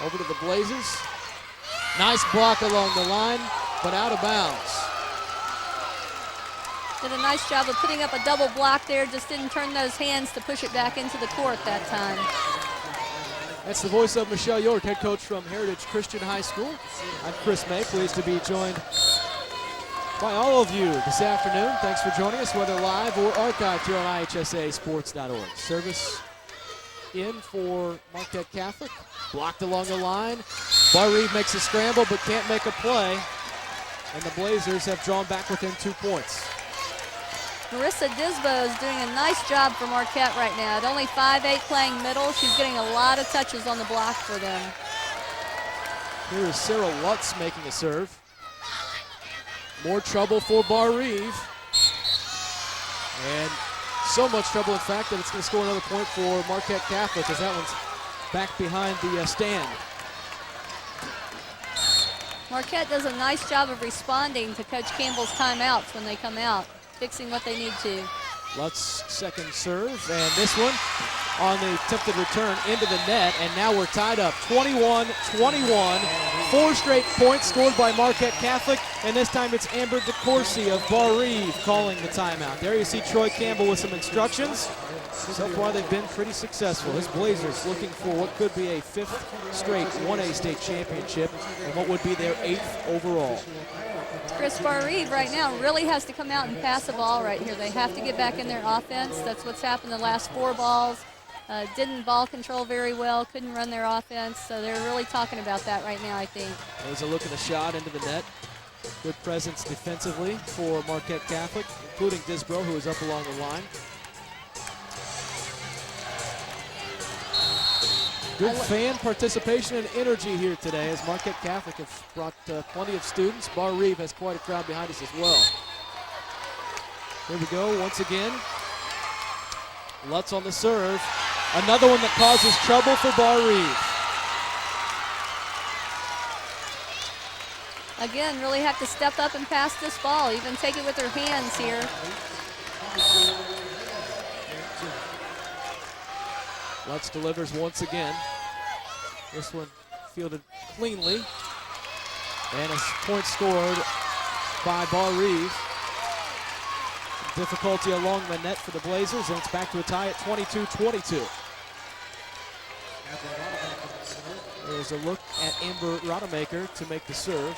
Over to the Blazers. Nice block along the line, but out of bounds. Did a nice job of putting up a double block there, just didn't turn those hands to push it back into the court that time. That's the voice of Michelle York, head coach from Heritage Christian High School. I'm Chris May, pleased to be joined by all of you this afternoon. Thanks for joining us, whether live or archived here on IHSAsports.org. Service in for Marquette Catholic. Blocked along the line. Barr-Reeve makes a scramble but can't make a play. And the Blazers have drawn back within 2 points. Marissa Disbo is doing a nice job for Marquette right now. At only 5'8", playing middle, she's getting a lot of touches on the block for them. Here is Sarah Lutz making a serve. More trouble for Barr-Reeve. And so much trouble, in fact, that it's going to score another point for Marquette Catholic, as that one's back behind the stand. Marquette does a nice job of responding to Coach Campbell's timeouts when they come out, fixing what they need to. Lutz second serve, and this one on the attempted return into the net, and now we're tied up 21-21. 4 straight points scored by Marquette Catholic, and this time it's Amber DeCourcy of Barr-Reeve calling the timeout. There you see Troy Campbell with some instructions. So far they've been pretty successful. His Blazers looking for what could be a 5th straight 1A state championship and what would be their 8th overall. Chris, Barr-Reeve right now really has to come out and pass the ball right here. They have to get back in their offense. That's what's happened the last 4 balls. Didn't ball control very well, couldn't run their offense, so they're really talking about that right now, I think. There's a look at the shot into the net. Good presence defensively for Marquette Catholic, including Disbro, who is up along the line. Good fan participation and energy here today, as Marquette Catholic have brought plenty of students. Barr-Reeve has quite a crowd behind us as well. Here we go once again. Lutz on the serve. Another one that causes trouble for Barr-Reeve. Again, really have to step up and pass this ball, even take it with their hands here. Lutz delivers once again. This one fielded cleanly. And a point scored by Barr-Reeve. Difficulty along the net for the Blazers, and it's back to a tie at 22-22. There's a look at Amber Rodemaker to make the serve.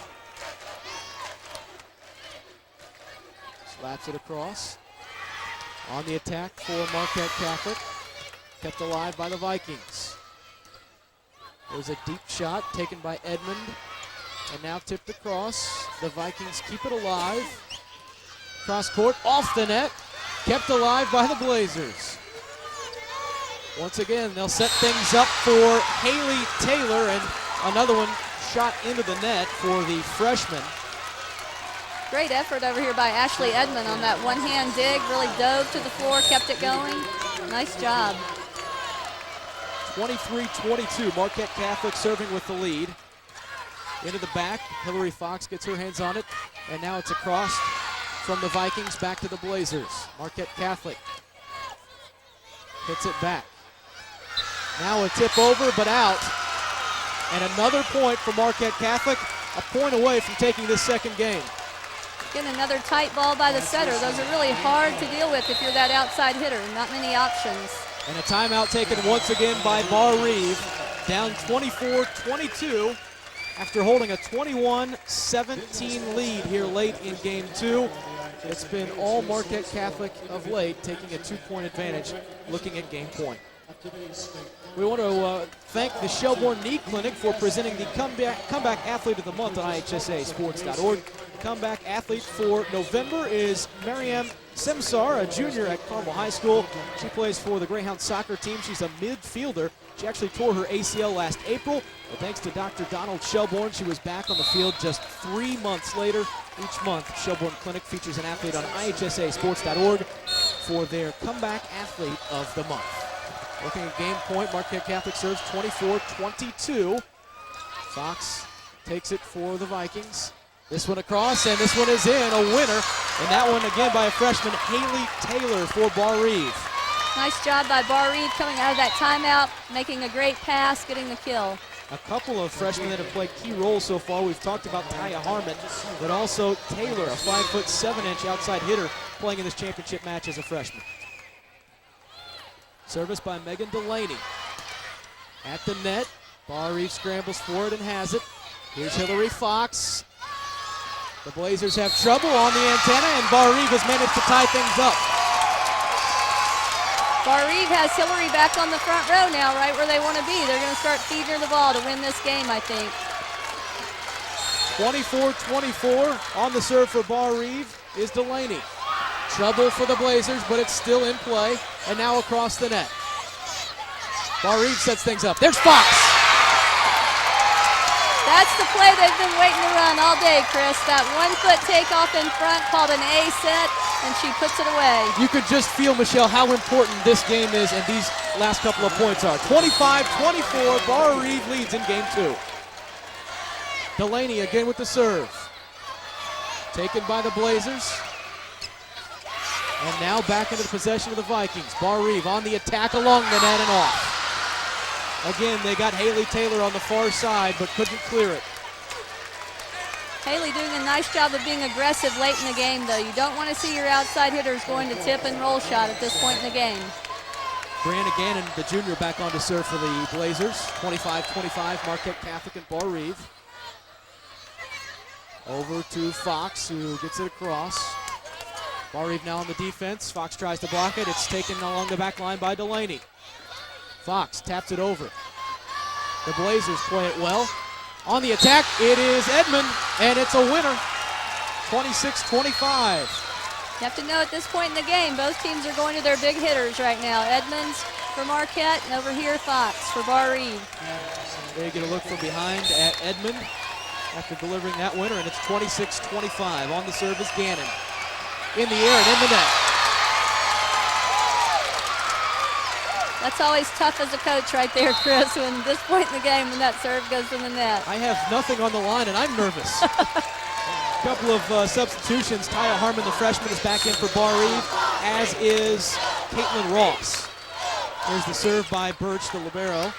Slaps it across. On the attack for Marquette Catholic. Kept alive by the Vikings. There's a deep shot taken by Edmond, and now tipped across. The Vikings keep it alive. Cross court, off the net, kept alive by the Blazers. Once again, they'll set things up for Haley Taylor, and another one shot into the net for the freshman. Great effort over here by Ashley Edmond on that one-hand dig, really dove to the floor, kept it going. Nice job. 23-22, Marquette Catholic serving with the lead. Into the back, Hillary Fox gets her hands on it, and now it's across from the Vikings back to the Blazers. Marquette Catholic hits it back. Now a tip over, but out. And another point for Marquette Catholic, a point away from taking this second game. Again, another tight ball by the setter. Those are really hard to deal with if you're that outside hitter. Not many options. And a timeout taken once again by Barr-Reeve. Down 24-22. after holding a 21-17 lead here late in game 2. It's been all Marquette Catholic of late, taking a 2-point advantage looking at game point. We want to thank the Shelbourne Knee Clinic for presenting the Comeback Athlete of the Month on IHSASports.org. Comeback Athlete for November is Mariam Simsar, a junior at Carmel High School. She plays for the Greyhound soccer team. She's a midfielder. She actually tore her ACL last April, but thanks to Dr. Donald Shelbourne, she was back on the field just 3 months later. Each month, Shelbourne Clinic features an athlete on IHSASports.org for their Comeback Athlete of the Month. Looking at game point, Marquette Catholic serves 24-22. Fox takes it for the Vikings. This one across, and this one is in, a winner. And that one again by a freshman, Haley Taylor for Barr-Reeve. Nice job by Barr-Reeve coming out of that timeout, making a great pass, getting the kill. A couple of freshmen that have played key roles so far. We've talked about Taya Harmon, but also Taylor, a 5'7" outside hitter, playing in this championship match as a freshman. Service by Megan Delaney. At the net, Barr-Reeve scrambles for it and has it. Here's Hillary Fox. The Blazers have trouble on the antenna, and Barr-Reeve has managed to tie things up. Barr-Reeve has Hillary back on the front row now, right where they want to be. They're going to start feeding her the ball to win this game, I think. 24-24 on the serve for Barr-Reeve is Delaney. Trouble for the Blazers, but it's still in play, and now across the net. Barr-Reeve sets things up. There's Fox. That's the play they've been waiting to run all day, Chris. That 1-foot takeoff in front called an A set, and she puts it away. You could just feel, Michelle, how important this game is and these last couple of points are. 25-24, Barr-Reeve leads in game 2. Delaney again with the serve. Taken by the Blazers. And now back into the possession of the Vikings. Barr-Reeve on the attack along the net and off. Again, they got Haley Taylor on the far side, but couldn't clear it. Haley doing a nice job of being aggressive late in the game, though. You don't want to see your outside hitters going to tip and roll shot at this point in the game. Brianna Gannon, the junior, back on to serve for the Blazers. 25-25, Marquette Catholic and Barr-Reeve. Over to Fox, who gets it across. Barr-Reeve now on the defense. Fox tries to block it. It's taken along the back line by Delaney. Fox taps it over. The Blazers play it well. On the attack, it is Edmond, and it's a winner. 26-25. You have to know at this point in the game, both teams are going to their big hitters right now. Edmonds for Marquette, and over here Fox for Barr-Reeve. They get a look from behind at Edmond after delivering that winner, and it's 26-25. On the serve is Gannon. In the air and in the net. That's always tough as a coach right there, Chris, when this point in the game when that serve goes in the net. I have nothing on the line, and I'm nervous. A couple of substitutions. Taya Harmon, the freshman, is back in for Barr-Reeve, as is Caitlin Ross. There's the serve by Birch, the libero.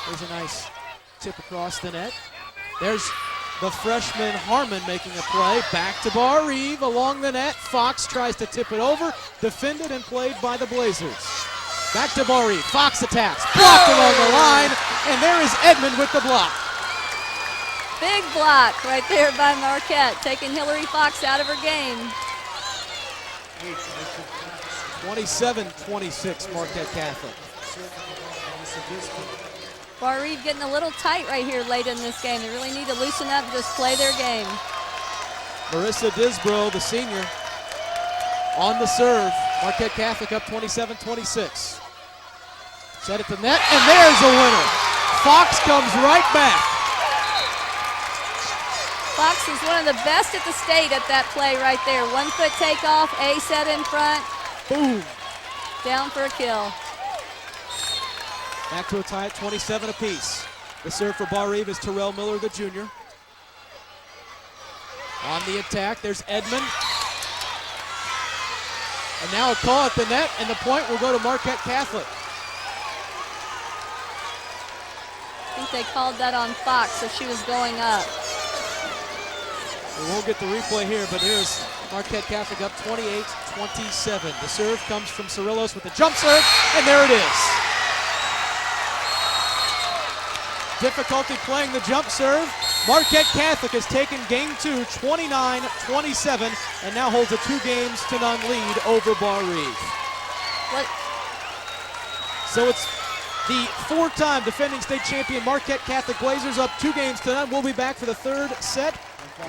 There's a nice tip across the net. There's the freshman Harmon making a play. Back to Barr-Reeve along the net. Fox tries to tip it over. Defended and played by the Blazers. Back to Barr-Reeve. Fox attacks. Blocked along the line. And there is Edmond with the block. Big block right there by Marquette, taking Hillary Fox out of her game. 27-26, Marquette Catholic. Barr-Reeve getting a little tight right here late in this game. They really need to loosen up and just play their game. Marissa Disbro, the senior, on the serve. Marquette Catholic up 27-26. Set it to net, and there's a winner. Fox comes right back. Fox is one of the best at the state at that play right there. 1-foot takeoff, A set in front. Boom. Down for a kill. Back to a tie at 27 apiece. The serve for Barr-Reeve is Terrell Miller, the junior. On the attack, there's Edmond. And now a call at the net, and the point will go to Marquette Catholic. I think they called that on Fox, so she was going up. We won't get the replay here, but here's Marquette Catholic up 28-27. The serve comes from Cirillos with the jump serve, and there it is. Difficulty playing the jump serve. Marquette Catholic has taken game 2, 29-27, and now holds a 2-0 lead over Barr-Reeve. So it's the 4-time defending state champion Marquette Catholic Blazers up 2-0. We'll be back for the third set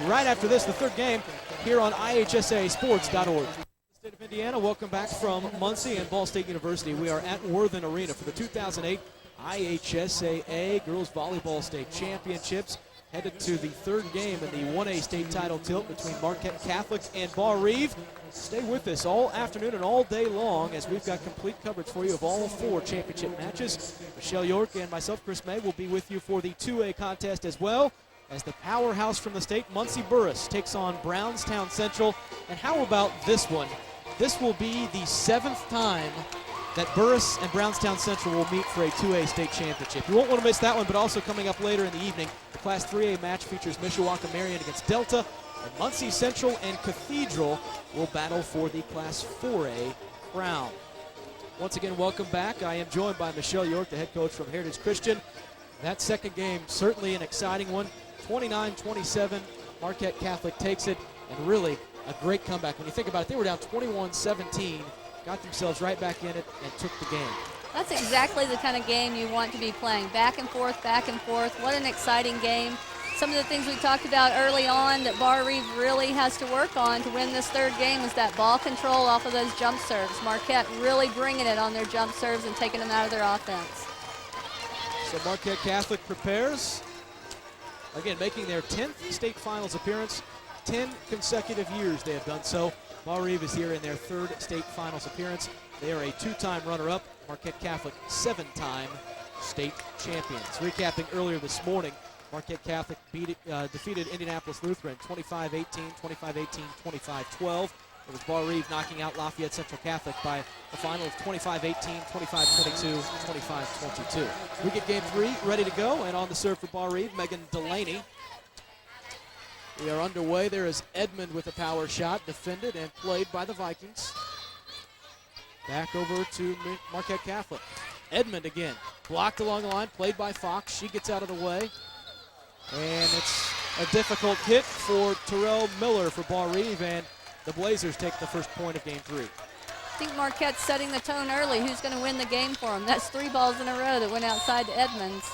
right after this, the third game, here on IHSASports.org. State of Indiana, welcome back from Muncie and Ball State University. We are at Worthen Arena for the 2008 IHSAA Girls Volleyball State Championships. Headed to the third game in the 1A state title tilt between Marquette Catholic and Barr-Reeve. Stay with us all afternoon and all day long as we've got complete coverage for you of all 4 championship matches. Michelle York and myself, Chris May, will be with you for the 2A contest as well, as the powerhouse from the state, Muncie Burris, takes on Brownstown Central. And how about this one? This will be the 7th time that Burris and Brownstown Central will meet for a 2A state championship. You won't want to miss that one, but also coming up later in the evening, the Class 3A match features Mishawaka Marion against Delta, and Muncie Central and Cathedral will battle for the Class 4A crown. Once again, welcome back. I am joined by Michelle York, the head coach from Heritage Christian. That second game, certainly an exciting one. 29-27, Marquette Catholic takes it, and really a great comeback. When you think about it, they were down 21-17, got themselves right back in it, and took the game. That's exactly the kind of game you want to be playing. Back and forth, back and forth. What an exciting game. Some of the things we talked about early on that Barr-Reeve really has to work on to win this third game is that ball control off of those jump serves. Marquette really bringing it on their jump serves and taking them out of their offense. So Marquette Catholic prepares. Again, making their 10th state finals appearance. 10 consecutive years they have done so. Barr-Reeve is here in their 3rd state finals appearance. They are a 2-time runner-up. Marquette Catholic, 7-time state champions. Recapping earlier this morning, Marquette Catholic defeated Indianapolis Lutheran 25-18, 25-18, 25-12. It was Barr-Reeve knocking out Lafayette Central Catholic by a final of 25-18, 25-22, 25-22. We get game 3 ready to go, and on the serve for Barr-Reeve, Megan Delaney. We are underway. There is Edmond with a power shot, defended and played by the Vikings. Back over to Marquette Catholic. Edmond again, blocked along the line, played by Fox. She gets out of the way. And it's a difficult hit for Terrell Miller for Barr-Reeve, and the Blazers take the first point of game 3. I think Marquette's setting the tone early. Who's going to win the game for them? That's 3 balls in a row that went outside to Edmonds.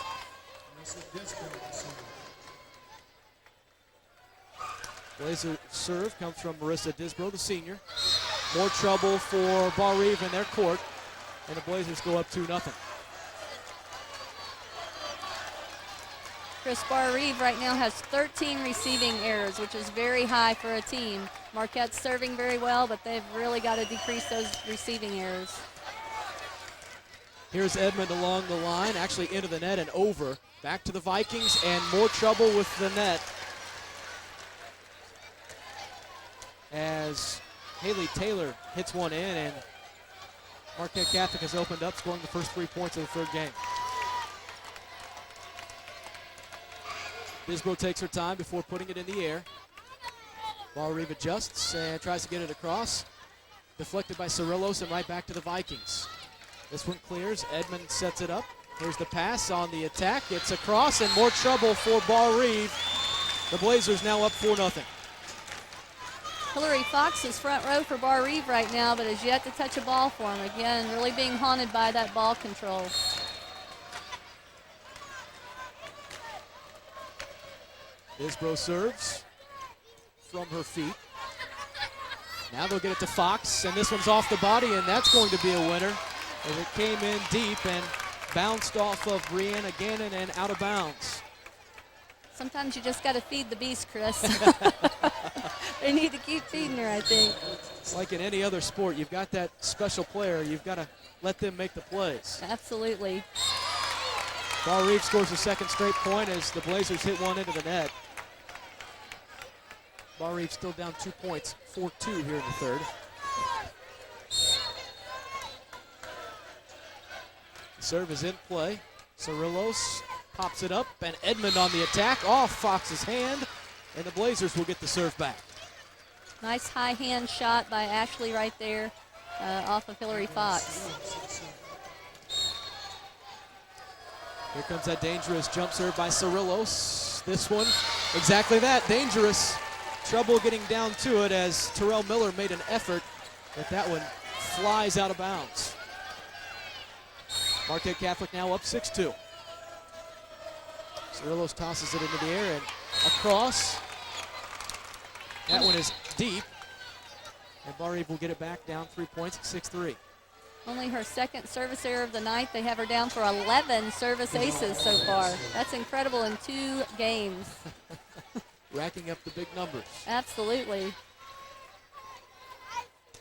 Blazer serve comes from Marissa Disbro, the senior. More trouble for Barr-Reeve in their court, and the Blazers go up 2-0. Chris, Barr-Reeve right now has 13 receiving errors, which is very high for a team. Marquette's serving very well, but they've really got to decrease those receiving errors. Here's Edmond along the line, actually into the net and over. Back to the Vikings, and more trouble with the net as Haley Taylor hits one in, and Marquette Catholic has opened up, scoring the first 3 points of the third game. Disbro takes her time before putting it in the air. Barr-Reeve adjusts and tries to get it across. Deflected by Cirillos and right back to the Vikings. This one clears. Edmond sets it up. Here's the pass on the attack. It's across, and more trouble for Barr-Reeve. The Blazers now up 4-0. Hillary Fox is front row for Barr-Reeve right now, but has yet to touch a ball for him. Again, really being haunted by that ball control. Disbro serves from her feet. Now they'll get it to Fox, and this one's off the body, and that's going to be a winner as it came in deep and bounced off of Brianna Gannon and out of bounds. Sometimes you just got to feed the beast, Chris. They need to keep feeding her, I think. Like in any other sport, you've got that special player. You've got to let them make the plays. Absolutely. Barr-Reeve scores a second straight point as the Blazers hit one into the net. Barr-Reeve still down 2 points, 4-2 here in the third. The serve is in play. Cirillos pops it up, and Edmond on the attack off Fox's hand, and the Blazers will get the serve back. Nice high hand shot by Ashley right there off of Hillary Fox. Here comes that dangerous jump serve by Cirillos. This one, exactly that, dangerous. Trouble getting down to it as Terrell Miller made an effort, but that one flies out of bounds. Marquette Catholic now up 6-2. Cirillos tosses it into the air and across. That one is deep. And Barr-Reeve will get it back down 3 points at 6-3. Only her second service error of the night. They have her down for 11 service aces so far. That's incredible in 2 games. Racking up the big numbers. Absolutely.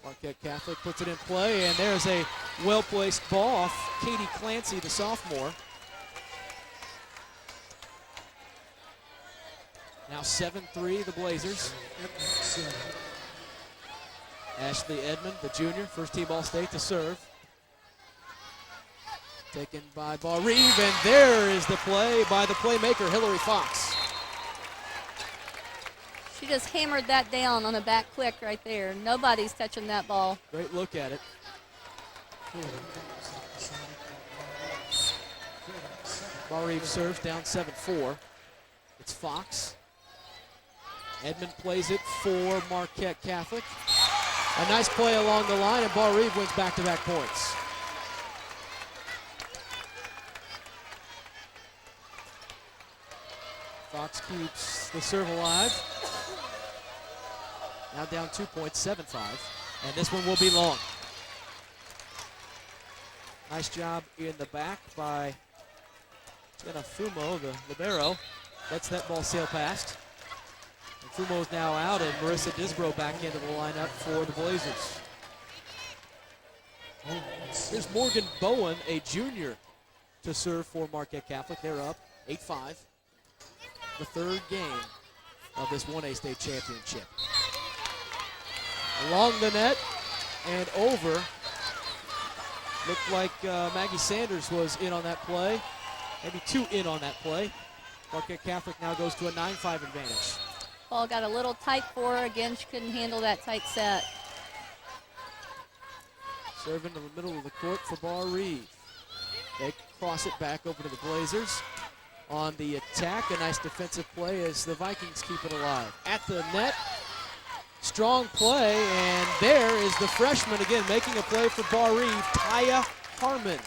Marquette Catholic puts it in play, and there's a well-placed ball off Katie Clancy, the sophomore. Now 7-3, the Blazers. Ashley Edmond, the junior, first team All-State to serve. Taken by Barr-Reeve, and there is the play by the playmaker, Hillary Fox. She just hammered that down on a back click right there. Nobody's touching that ball. Great look at it. Barr-Reeve serves down 7-4. It's Fox. Edmond plays it for Marquette Catholic. A nice play along the line, and Barr-Reeve wins back-to-back points. Fox keeps the serve alive. Now down 2 points, 7-5. And this one will be long. Nice job in the back by Jenna Fumo, the libero. Lets that ball sail past. And Fumo's now out, and Marissa Disbro back into the lineup for the Blazers. Here's Morgan Bowen, a junior, to serve for Marquette Catholic. They're up 8-5. The third game of this 1A state championship. Along the net and over. Looked like Maggie Sanders was in on that play. Maybe 2 in on that play. Marquette Catholic now goes to a 9-5 advantage. Ball got a little tight for her. Again, she couldn't handle that tight set. Serving in the middle of the court for Barr-Reeve. They cross it back over to the Blazers. On the attack, a nice defensive play as the Vikings keep it alive. At the net, strong play, and there is the freshman again making a play for Barr-Reeve, Taya Harmon.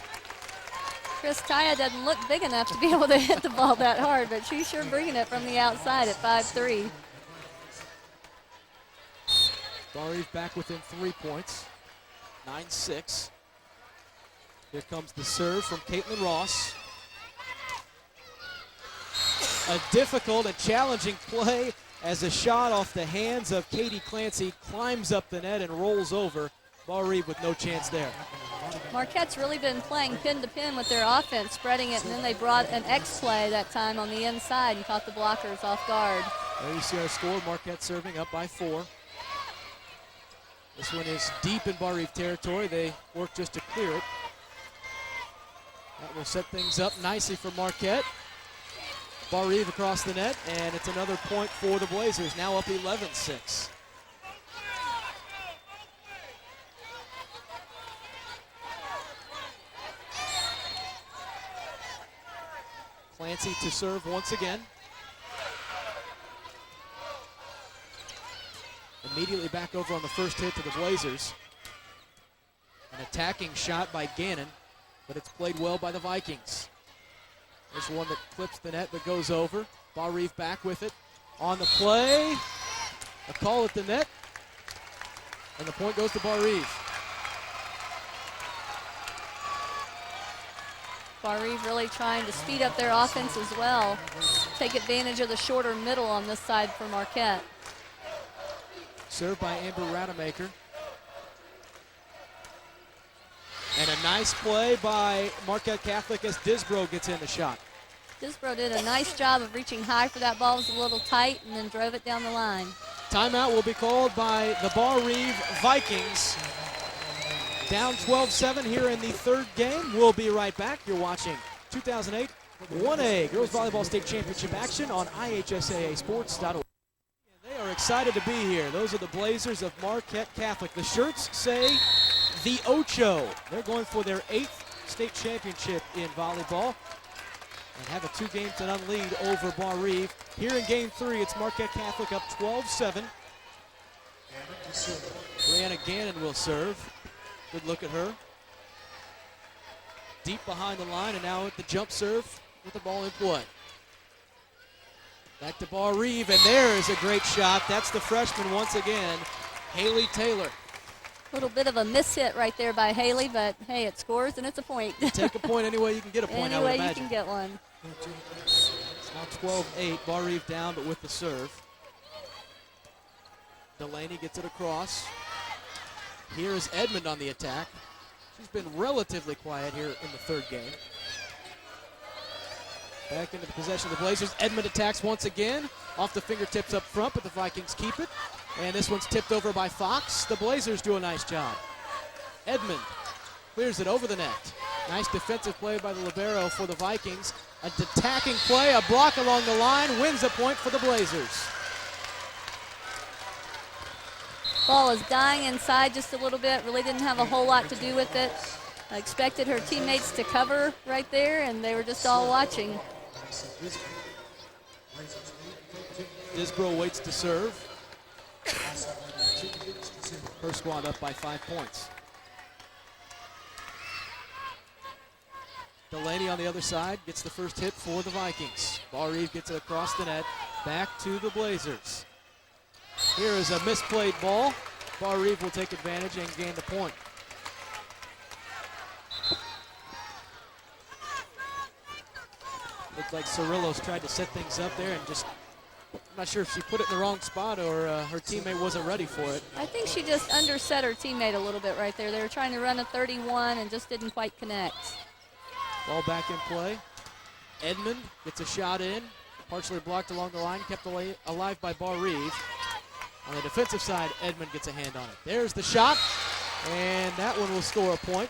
Chris Taya doesn't look big enough to be able to hit the ball that hard, but she's sure bringing it from the outside at 5'3". Barr-Reeve back within 3 points, 9-6. Here comes the serve from Caitlin Ross. A difficult and challenging play as a shot off the hands of Katie Clancy climbs up the net and rolls over. Barr-Reeve with no chance there. Marquette's really been playing pin to pin with their offense, spreading it, and then they brought an X play that time on the inside and caught the blockers off guard. There you see our score. Marquette serving up by 4. This one is deep in Barr-Reeve territory. They work just to clear it. That will set things up nicely for Marquette. Barr-Reeve across the net, and it's another point for the Blazers, now up 11-6. Clancy to serve once again. Immediately back over on the first hit to the Blazers. An attacking shot by Gannon, but it's played well by the Vikings. There's one that clips the net but goes over. Barr-Reeve back with it. On the play, a call at the net, and the point goes to Barr-Reeve. Barr-Reeve really trying to speed up their offense as well. Take advantage of the shorter middle on this side for Marquette. Served by Amber Rademacher. And a nice play by Marquette Catholic as Disbro gets in the shot. Disbro did a nice job of reaching high for that ball. It was a little tight and then drove it down the line. Timeout will be called by the Barr-Reeve Vikings. Down 12-7 here in the third game. We'll be right back. You're watching 2008 1A Girls Volleyball State Championship action on IHSAAsports.org. They are excited to be here. Those are the Blazers of Marquette Catholic. The shirts say the Ocho. They're going for their 8th state championship in volleyball. and have a 2-game-to-none lead over Barr-Reeve. Here in Game 3, it's Marquette Catholic up 12-7. Brianna Gannon will serve. Good look at her. Deep behind the line, and now at the jump serve with the ball in play. Back to Barr-Reeve, and there is a great shot. That's the freshman once again, Haley Taylor. A little bit of a mishit right there by Haley, but hey, it scores and it's a point. Take a point any way you can get a point, Any I would way imagine. you can get one. It's now 12-8, Barr-Reeve down, but with the serve. Delaney gets it across. Here is Edmond on the attack. She's been relatively quiet here in the third game. Back into the possession of the Blazers. Edmond attacks once again. Off the fingertips up front, but the Vikings keep it. And this one's tipped over by Fox. The Blazers do a nice job. Edmond clears it over the net. Nice defensive play by the libero for the Vikings. An attacking play, a block along the line, wins a point for the Blazers. Ball was dying inside just a little bit. Really didn't have a whole lot to do with it. I expected her teammates to cover right there, and they were just all watching. Disbro waits to serve. Her squad up by 5 points. Delaney on the other side gets the first hit for the Vikings. Barr-Reeve gets it across the net. Back to the Blazers. Here is a misplayed ball. Barr-Reeve will take advantage and gain the point. Looked like Cirillo's tried to set things up there and just, I'm not sure if she put it in the wrong spot or her teammate wasn't ready for it. I think she just underset her teammate a little bit right there. They were trying to run a 31 and just didn't quite connect. Ball back in play. Edmond gets a shot in, partially blocked along the line, kept alive by Barr-Reeve. On the defensive side, Edmond gets a hand on it. There's the shot, and that one will score a point.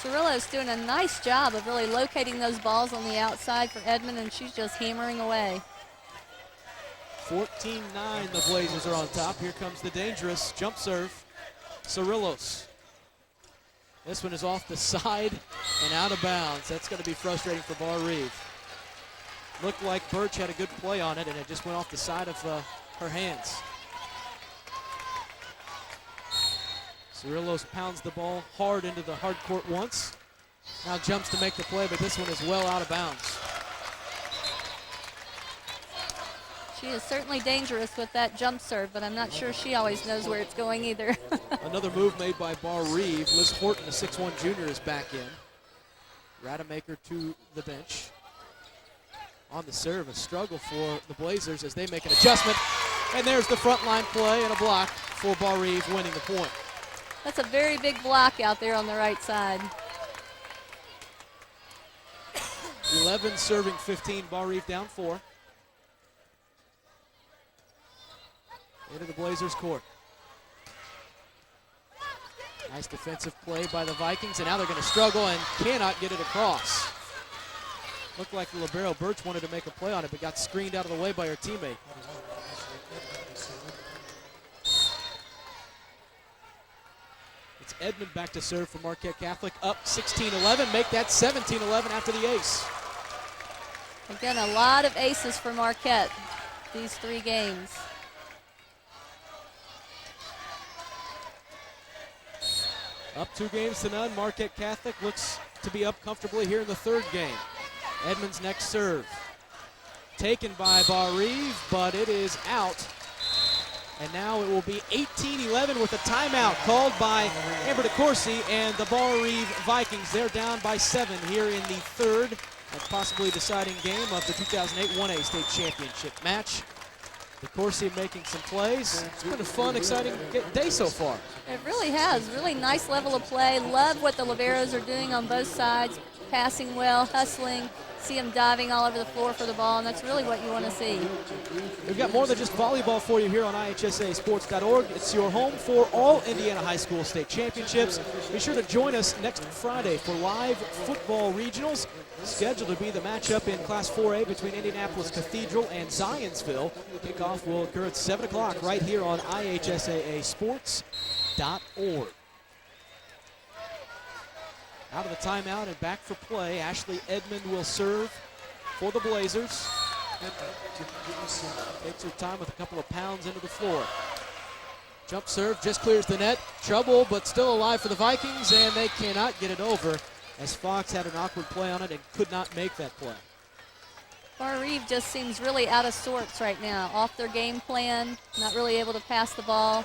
Cirillo's doing a nice job of really locating those balls on the outside for Edmond, and she's just hammering away. 14-9, the Blazers are on top. Here comes the dangerous jump serve. Cirillos. This one is off the side and out of bounds. That's going to be frustrating for Barr-Reeve. Looked like Birch had a good play on it, and it just went off the side of her hands. Cirillos pounds the ball hard into the hard court once. Now jumps to make the play, but this one is well out of bounds. She is certainly dangerous with that jump serve, but I'm not sure she always knows where it's going either. Another move made by Barr-Reeve. Liz Horton, the 6'1 junior, is back in. Rademacher to the bench. On the serve, a struggle for the Blazers as they make an adjustment. And there's the front line play and a block for Barr-Reeve, winning the point. That's a very big block out there on the right side. 11 serving 15, Barr-Reeve down 4. Into the Blazers' court. Nice defensive play by the Vikings, and now they're going to struggle and cannot get it across. Looked like the libero Birch wanted to make a play on it, but got screened out of the way by her teammate. It's Edmond back to serve for Marquette Catholic, up 16-11, make that 17-11 after the ace. Again, a lot of aces for Marquette these 3 games. Up 2-0. Marquette Catholic looks to be up comfortably here in the third game. Edmond's next serve. Taken by Barr-Reeve, but it is out. And now it will be 18-11 with a timeout called by Amber DeCourcy and the Barr-Reeve Vikings. They're down by 7 here in the third and possibly deciding game of the 2008 1A state championship match. DeCourcy making some plays. It's been a fun, exciting day so far. It really has. Really nice level of play. Love what the liberos are doing on both sides. Passing well, hustling. See them diving all over the floor for the ball, and that's really what you want to see. We've got more than just volleyball for you here on IHSASports.org. It's your home for all Indiana high school state championships. Be sure to join us next Friday for live football regionals. Scheduled to be the matchup in Class 4A between Indianapolis Cathedral and Zionsville. Kickoff will occur at 7 o'clock right here on IHSAAsports.org. Out of the timeout and back for play. Ashley Edmond will serve for the Blazers. Takes her time with a couple of pounds into the floor. Jump serve just clears the net. Trouble, but still alive for the Vikings, and they cannot get it over as Fox had an awkward play on it and could not make that play. Barr-Reeve just seems really out of sorts right now. Off their game plan, not really able to pass the ball.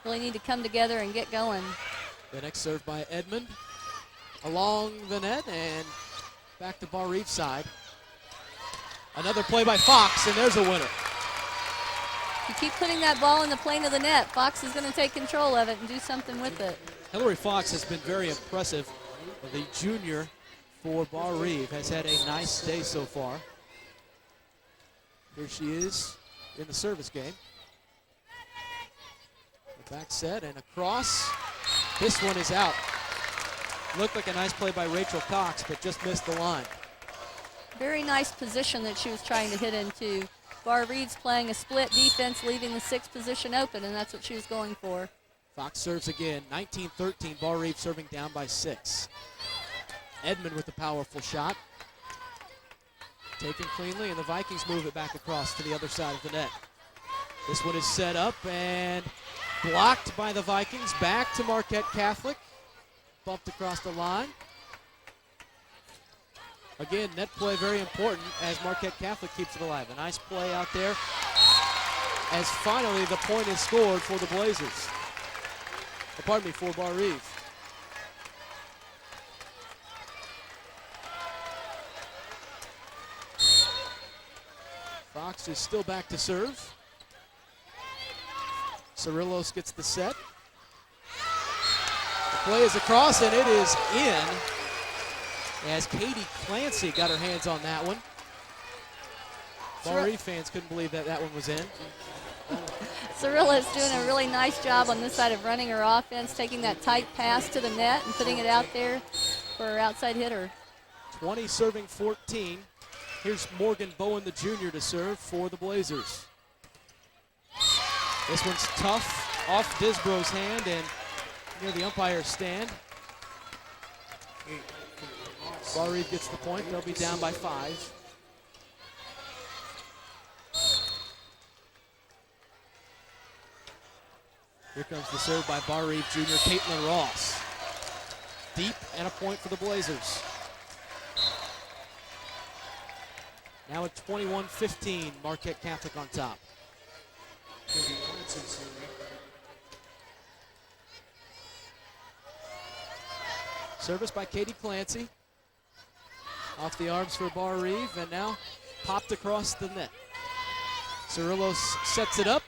Really need to come together and get going. The next serve by Edmond along the net and back to Barr-Reeve's side. Another play by Fox, and there's a winner. If you keep putting that ball in the plane of the net, Fox is going to take control of it and do something with it. Hillary Fox has been very impressive. The junior for Barr-Reeve has had a nice day so far. Here she is in the service game. The back set and across. This one is out. Looked like a nice play by Rachel Cox, but just missed the line. Very nice position that she was trying to hit into. Barr-Reeve's playing a split defense, leaving the sixth position open, and that's what she was going for. Fox serves again. 19-13, Barr-Reeve serving down by 6. Edmond with the powerful shot. Taken cleanly, and the Vikings move it back across to the other side of the net. This one is set up and blocked by the Vikings. Back to Marquette Catholic. Bumped across the line. Again, net play very important as Marquette Catholic keeps it alive. A nice play out there as finally the point is scored for the Blazers. Pardon me, for Barr-Reeve. Fox is still back to serve. Cirillos gets the set. The play is across, and it is in as Katie Clancy got her hands on that one. Barr-Reeve fans couldn't believe that that one was in. Cirillo's doing a really nice job on this side of running her offense, taking that tight pass to the net and putting it out there for her outside hitter. 20 serving 14. Here's Morgan Bowen, the junior, to serve for the Blazers. This one's tough, off Disbro's hand and near the umpire's stand. Barr-Reeve gets the point. They'll be down by 5. Here comes the serve by Barr-Reeve junior Caitlin Ross. Deep and a point for the Blazers. Now at 21-15, Marquette Catholic on top. Service by Katie Clancy. Off the arms for Barr-Reeve, and now popped across the net. Cirillos sets it up,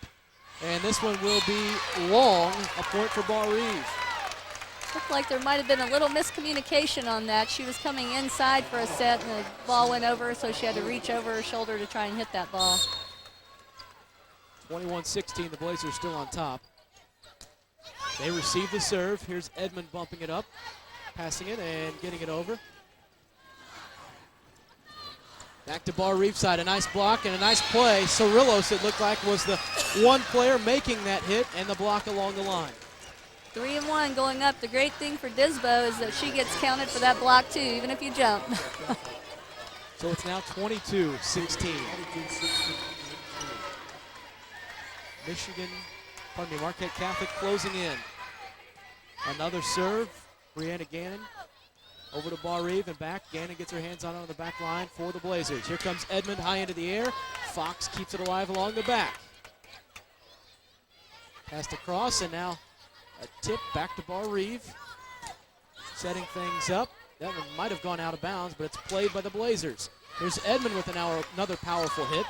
and this one will be long, a point for Barr-Reeve. Looked like there might have been a little miscommunication on that. She was coming inside for a set, and the ball went over, so she had to reach over her shoulder to try and hit that ball. 21-16, the Blazers still on top. They receive the serve. Here's Edmond bumping it up, passing it and getting it over. Back to Barr-Reeve's side, a nice block and a nice play. Cirillos, it looked like, was the one player making that hit and the block along the line. 3-1 going up. The great thing for Disbo is that she gets counted for that block too, even if you jump. So it's now 22-16. Marquette Catholic closing in. Another serve, Brianna Gannon over to Barr-Reeve and back. Gannon gets her hands on it on the back line for the Blazers. Here comes Edmond high into the air. Fox keeps it alive along the back. Passed across, and now a tip back to Barr-Reeve. Setting things up. That one might have gone out of bounds, but it's played by the Blazers. Here's Edmond with another powerful hit.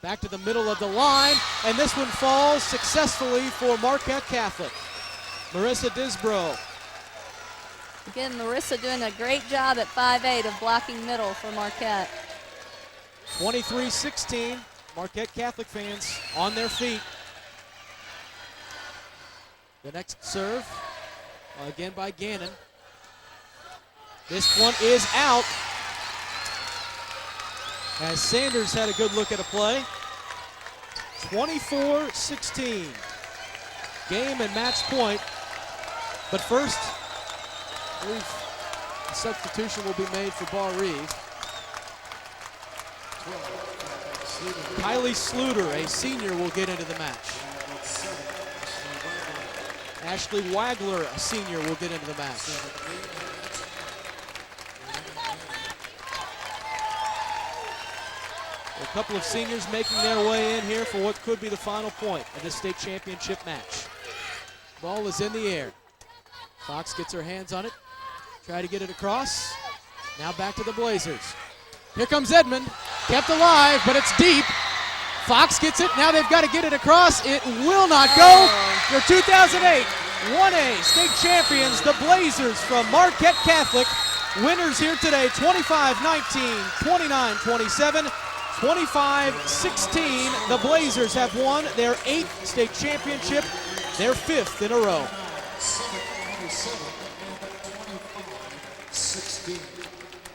Back to the middle of the line, and this one falls successfully for Marquette Catholic. Marissa Disbro. Again, Marissa doing a great job at 5'8" of blocking middle for Marquette. 23-16, Marquette Catholic fans on their feet. The next serve, again by Gannon. This one is out. As Sanders had a good look at a play. 24-16. Game and match point. But first, we've A substitution will be made for Barr-Reeve. Kylie Sluter, a senior, will get into the match. Ashley Wagler, a senior, will get into the match. A couple of seniors making their way in here for what could be the final point of this state championship match. Ball is in the air. Fox gets her hands on it. Try to get it across. Now back to the Blazers. Here comes Edmond. Kept alive, but it's deep. Fox gets it. Now they've got to get it across. It will not go. Your 2008 1A state champions, the Blazers from Marquette Catholic. Winners here today, 25-19, 29-27, 25-16. The Blazers have won their 8th state championship, their 5th in a row.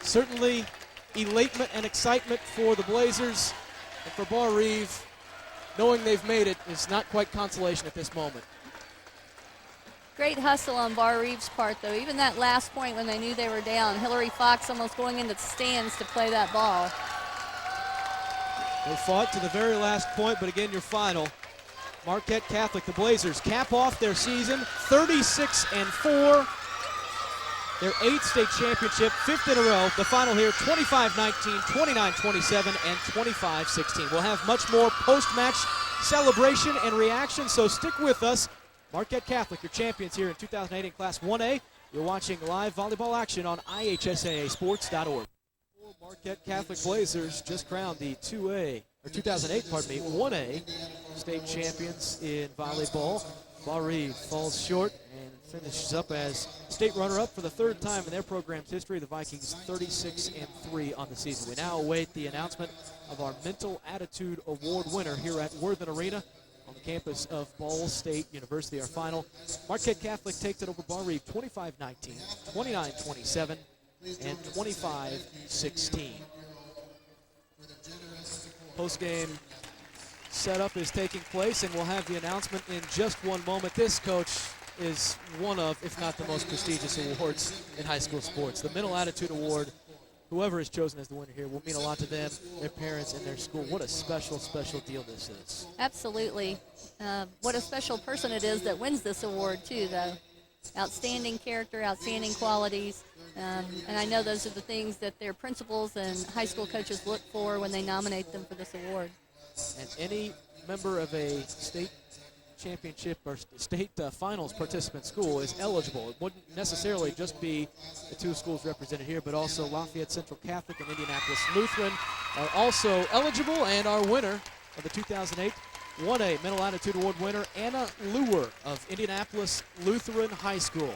Certainly elatement and excitement for the Blazers, and for Barr-Reeve, knowing they've made it is not quite consolation at this moment. Great hustle on Barr-Reeve's part, though. Even that last point when they knew they were down, Hillary Fox almost going into the stands to play that ball. They fought to the very last point, but again, your final. Marquette Catholic, the Blazers, cap off their season 36-4. Their 8th state championship, 5th in a row. The final here, 25-19, 29-27, and 25-16. We'll have much more post-match celebration and reaction, so stick with us. Marquette Catholic, your champions here in 2008 in Class 1A. You're watching live volleyball action on IHSAAsports.org. Marquette Catholic Blazers just crowned the 2008, 1A state champions in volleyball. Barr-Reeve falls short and finishes up as state runner-up for the 3rd time in their program's history. The Vikings 36-3 on the season. We now await the announcement of our Mental Attitude Award winner here at Worthen Arena on the campus of Ball State University. Our final, Marquette Catholic takes it over Barr-Reeve 25-19, 29-27, and 25-16. Post-game setup is taking place, and we'll have the announcement in just one moment. This, Coach, is one of, if not the most prestigious awards in high school sports. The Mental Attitude Award, whoever is chosen as the winner here, will mean a lot to them, their parents, and their school. What a special, special deal this is. Absolutely. What a special person it is that wins this award, too, though. Outstanding character, outstanding qualities. And I know those are the things that their principals and high school coaches look for when they nominate them for this award. And any member of a state championship or state finals participant school is eligible. It wouldn't necessarily just be the 2 schools represented here, but also Lafayette Central Catholic and Indianapolis Lutheran are also eligible, and our winner of the 2008 1A Mental Attitude Award winner, Anna Luer of Indianapolis Lutheran High School.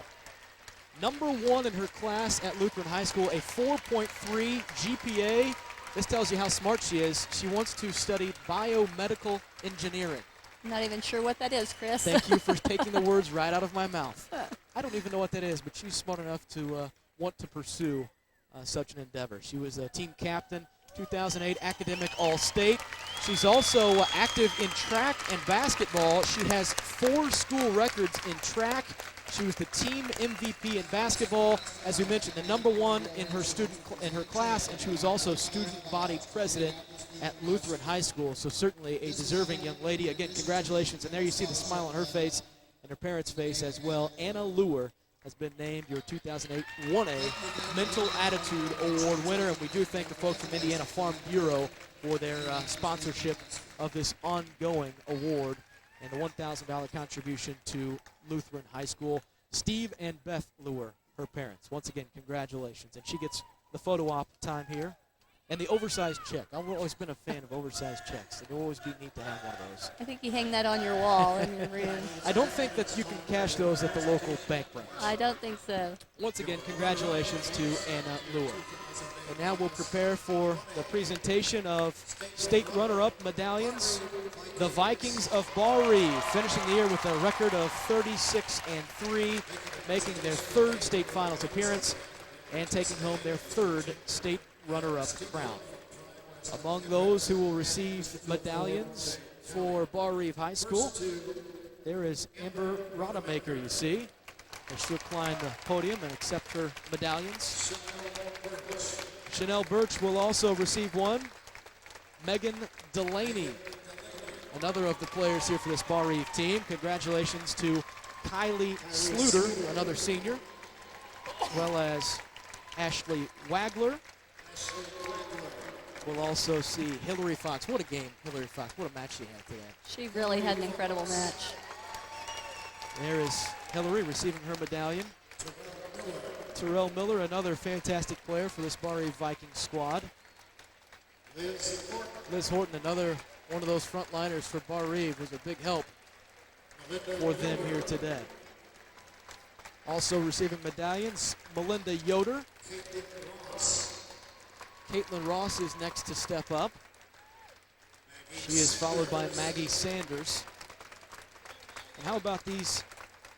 Number 1 in her class at Lutheran High School, a 4.3 GPA. This tells you how smart she is. She wants to study biomedical engineering. I'm not even sure what that is, Chris. Thank you for taking the words right out of my mouth. I don't even know what that is, but she's smart enough to want to pursue such an endeavor. She was a team captain, 2008 Academic All-State. She's also active in track and basketball. She has 4 school records in track. She was the team MVP in basketball, as we mentioned, the number 1 in her class, and she was also student body president at Lutheran High School. So certainly a deserving young lady. Again, congratulations, and there you see the smile on her face and her parents' face as well. Anna Luer has been named your 2008 1A Mental Attitude Award winner, and we do thank the folks from Indiana Farm Bureau for their sponsorship of this ongoing award and the $1,000 contribution to Lutheran High School. Steve and Beth Luer, her parents. Once again, congratulations. And she gets the photo op time here. And the oversized check. I've always been a fan of oversized checks. It'd always be neat to have one of those. I think you hang that on your wall in your room. I don't think that you can cash those at the local bank branch. I don't think so. Once again, congratulations to Anna Luer. And now we'll prepare for the presentation of state runner-up medallions. The Vikings of Barr-Reeve finishing the year with a record of 36-3, making their 3rd state finals appearance and taking home their 3rd state runner-up crown. Among those who will receive medallions for Barr-Reeve High School, there is Amber Rodemaker, you see. as she'll climb the podium and accept her medallions. Chanel Birch will also receive one. Megan Delaney, another of the players here for this Barr-Reeve team. Congratulations to Kylie Sluter, another senior, as well as Ashley Wagler. We'll also see Hillary Fox. What a game, Hillary Fox. What a match she had today. She really had an incredible match. There is Hillary receiving her medallion. Terrell Miller, another fantastic player for this Barr-Reeve Vikings squad. Liz Horton, another one of those frontliners for Barr-Reeve, was a big help for them here today. Also receiving medallions, Melinda Yoder. Caitlin Ross is next to step up. She is followed by Maggie Sanders. And how about these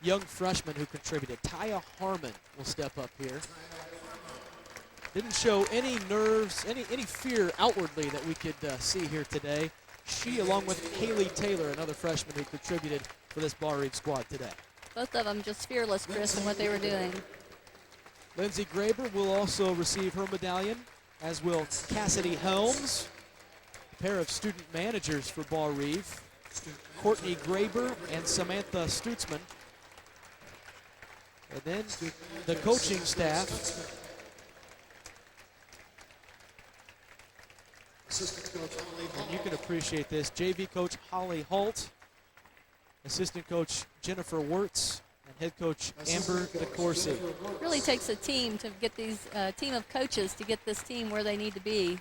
young freshmen who contributed? Taya Harmon will step up here. Didn't show any nerves, any fear outwardly that we could see here today. She, along with Kaylee Taylor, another freshman who contributed for this Barr-Reeve squad today. Both of them just fearless, Chris, in what they were doing. Lindsay Graber will also receive her medallion, as will Cassidy Helms, a pair of student managers for Barr-Reeve. Courtney Graber and Samantha Stutzman. And then the coaching staff. And you can appreciate this. JV coach Holly Holt, assistant coach Jennifer Wirtz, and head coach Amber DeCourcy. Really takes a team to get these team of coaches to get this team where they need to be.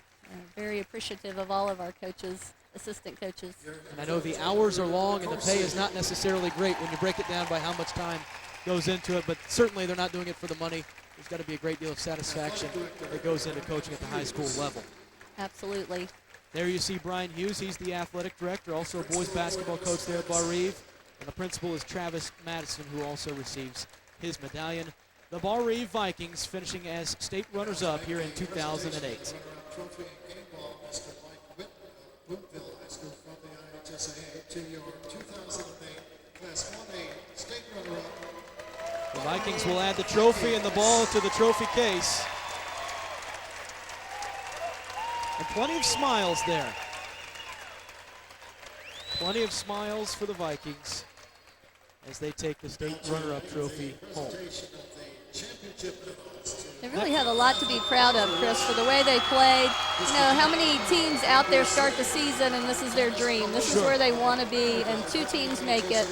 Very appreciative of all of our coaches, assistant coaches. And I know the hours are long and the pay is not necessarily great when you break it down by how much time goes into it, but certainly they're not doing it for the money. There's got to be a great deal of satisfaction that goes into coaching at the high school level. Absolutely. There you see Brian Hughes. He's the athletic director, also a boys basketball coach there at Barr-Reeve. And the principal is Travis Madison, who also receives his medallion. The Barr-Reeve Vikings finishing as state runners-up here in 2008. The Vikings will add the trophy and the ball to the trophy case. And plenty of smiles there. Plenty of smiles for the Vikings as they take the state runner-up trophy home. They really have a lot to be proud of, Chris, for the way they played. You know, how many teams out there start the season and this is their dream. This is where they want to be, and two teams make it.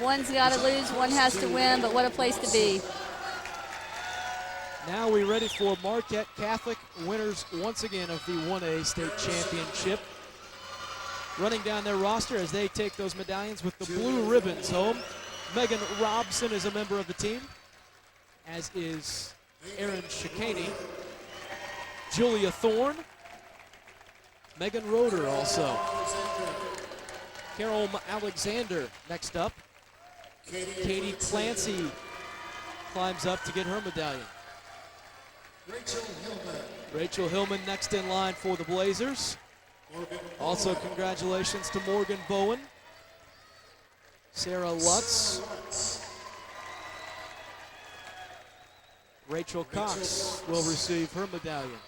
One's got to lose, one has to win, but what a place to be. Now we're ready for Marquette Catholic, winners once again of the 1A state championship. Running down their roster as they take those medallions with the blue ribbons home. Megan Robson is a member of the team, as is Erin Shikaney. Julia Thorne. Megan Roeder also. Carol Alexander next up. Katie Clancy climbs up to get her medallion. Rachel Hillman next in line for the Blazers. Also congratulations to Morgan Bowen. Sarah Lutz. Rachel Cox will receive her medallion.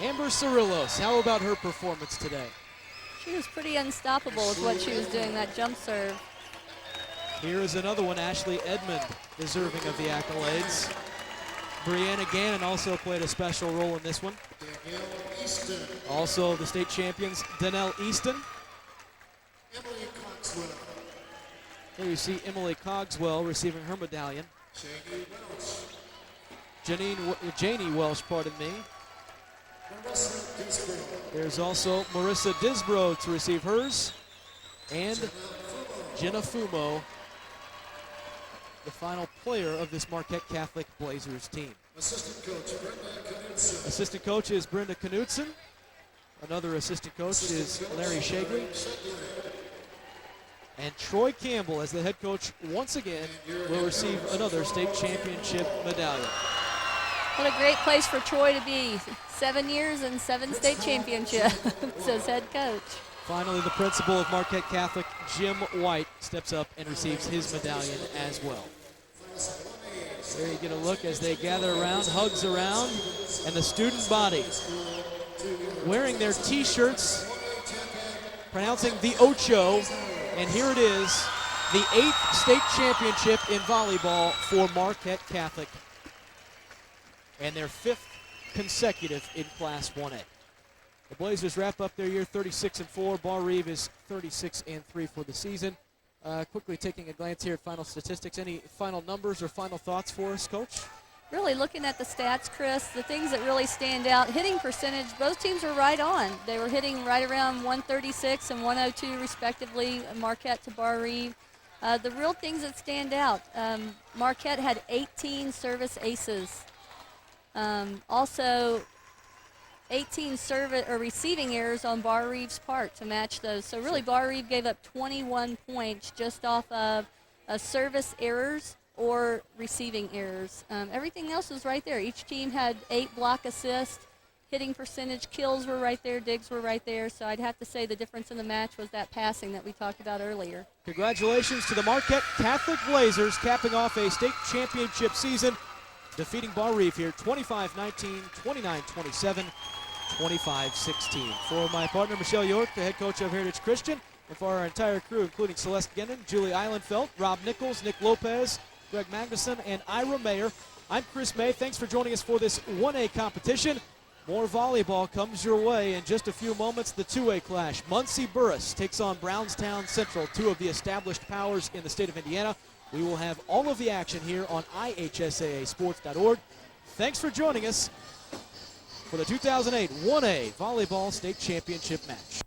Amber Cirillos, how about her performance today? She was pretty unstoppable with what she was doing, that jump serve. Here is another one, Ashley Edmond, deserving of the accolades. Brianna Gannon also played a special role in this one. Also the state champions, Danelle Easton. There you see Emily Cogswell receiving her medallion. Janie Welsh, pardon me. There's also Marissa Disbro to receive hers. And Jenna Fumo, the final player of this Marquette Catholic Blazers team. Assistant coach is Brenda Knudsen. Another assistant coach is Larry Shagley. And Troy Campbell, as the head coach once again, will receive another state championship medallion. What a great place for Troy to be. 7 years and 7 state championships as head coach. Finally, the principal of Marquette Catholic, Jim White, steps up and receives his medallion as well. There you get a look as they gather around, hugs around, and the student body wearing their T-shirts pronouncing the Ocho, and here it is, the 8th state championship in volleyball for Marquette Catholic, and their 5th consecutive in Class 1A. The Blazers wrap up their year 36-4. Barr-Reeve is 36-3 for the season. Quickly taking a glance here at final statistics. Any final numbers or final thoughts for us, Coach? Really looking at the stats, Chris, the things that really stand out, hitting percentage, both teams were right on. They were hitting right around 136 and 102 respectively, Marquette to Barr-Reeve. The real things that stand out, Marquette had 18 service aces. Also 18 receiving errors on Barr-Reeve's part to match those. So really Barr-Reeve gave up 21 points just off of service errors or receiving errors. Everything else was right there. Each team had 8 block assists. Hitting percentage, kills were right there, digs were right there. So I'd have to say the difference in the match was that passing that we talked about earlier. Congratulations to the Marquette Catholic Blazers, capping off a state championship season, defeating Barr-Reeve here 25-19, 29-27, 25-16. For my partner, Michelle York, the head coach of Heritage Christian, and for our entire crew, including Celeste Gennon, Julie Eilenfeld, Rob Nichols, Nick Lopez, Greg Magnuson, and Ira Mayer, I'm Chris May. Thanks for joining us for this 1A competition. More volleyball comes your way in just a few moments. The 2A clash. Muncie Burris takes on Brownstown Central, 2 of the established powers in the state of Indiana. We will have all of the action here on ihsaasports.org. Thanks for joining us for the 2008 1A Volleyball State Championship match.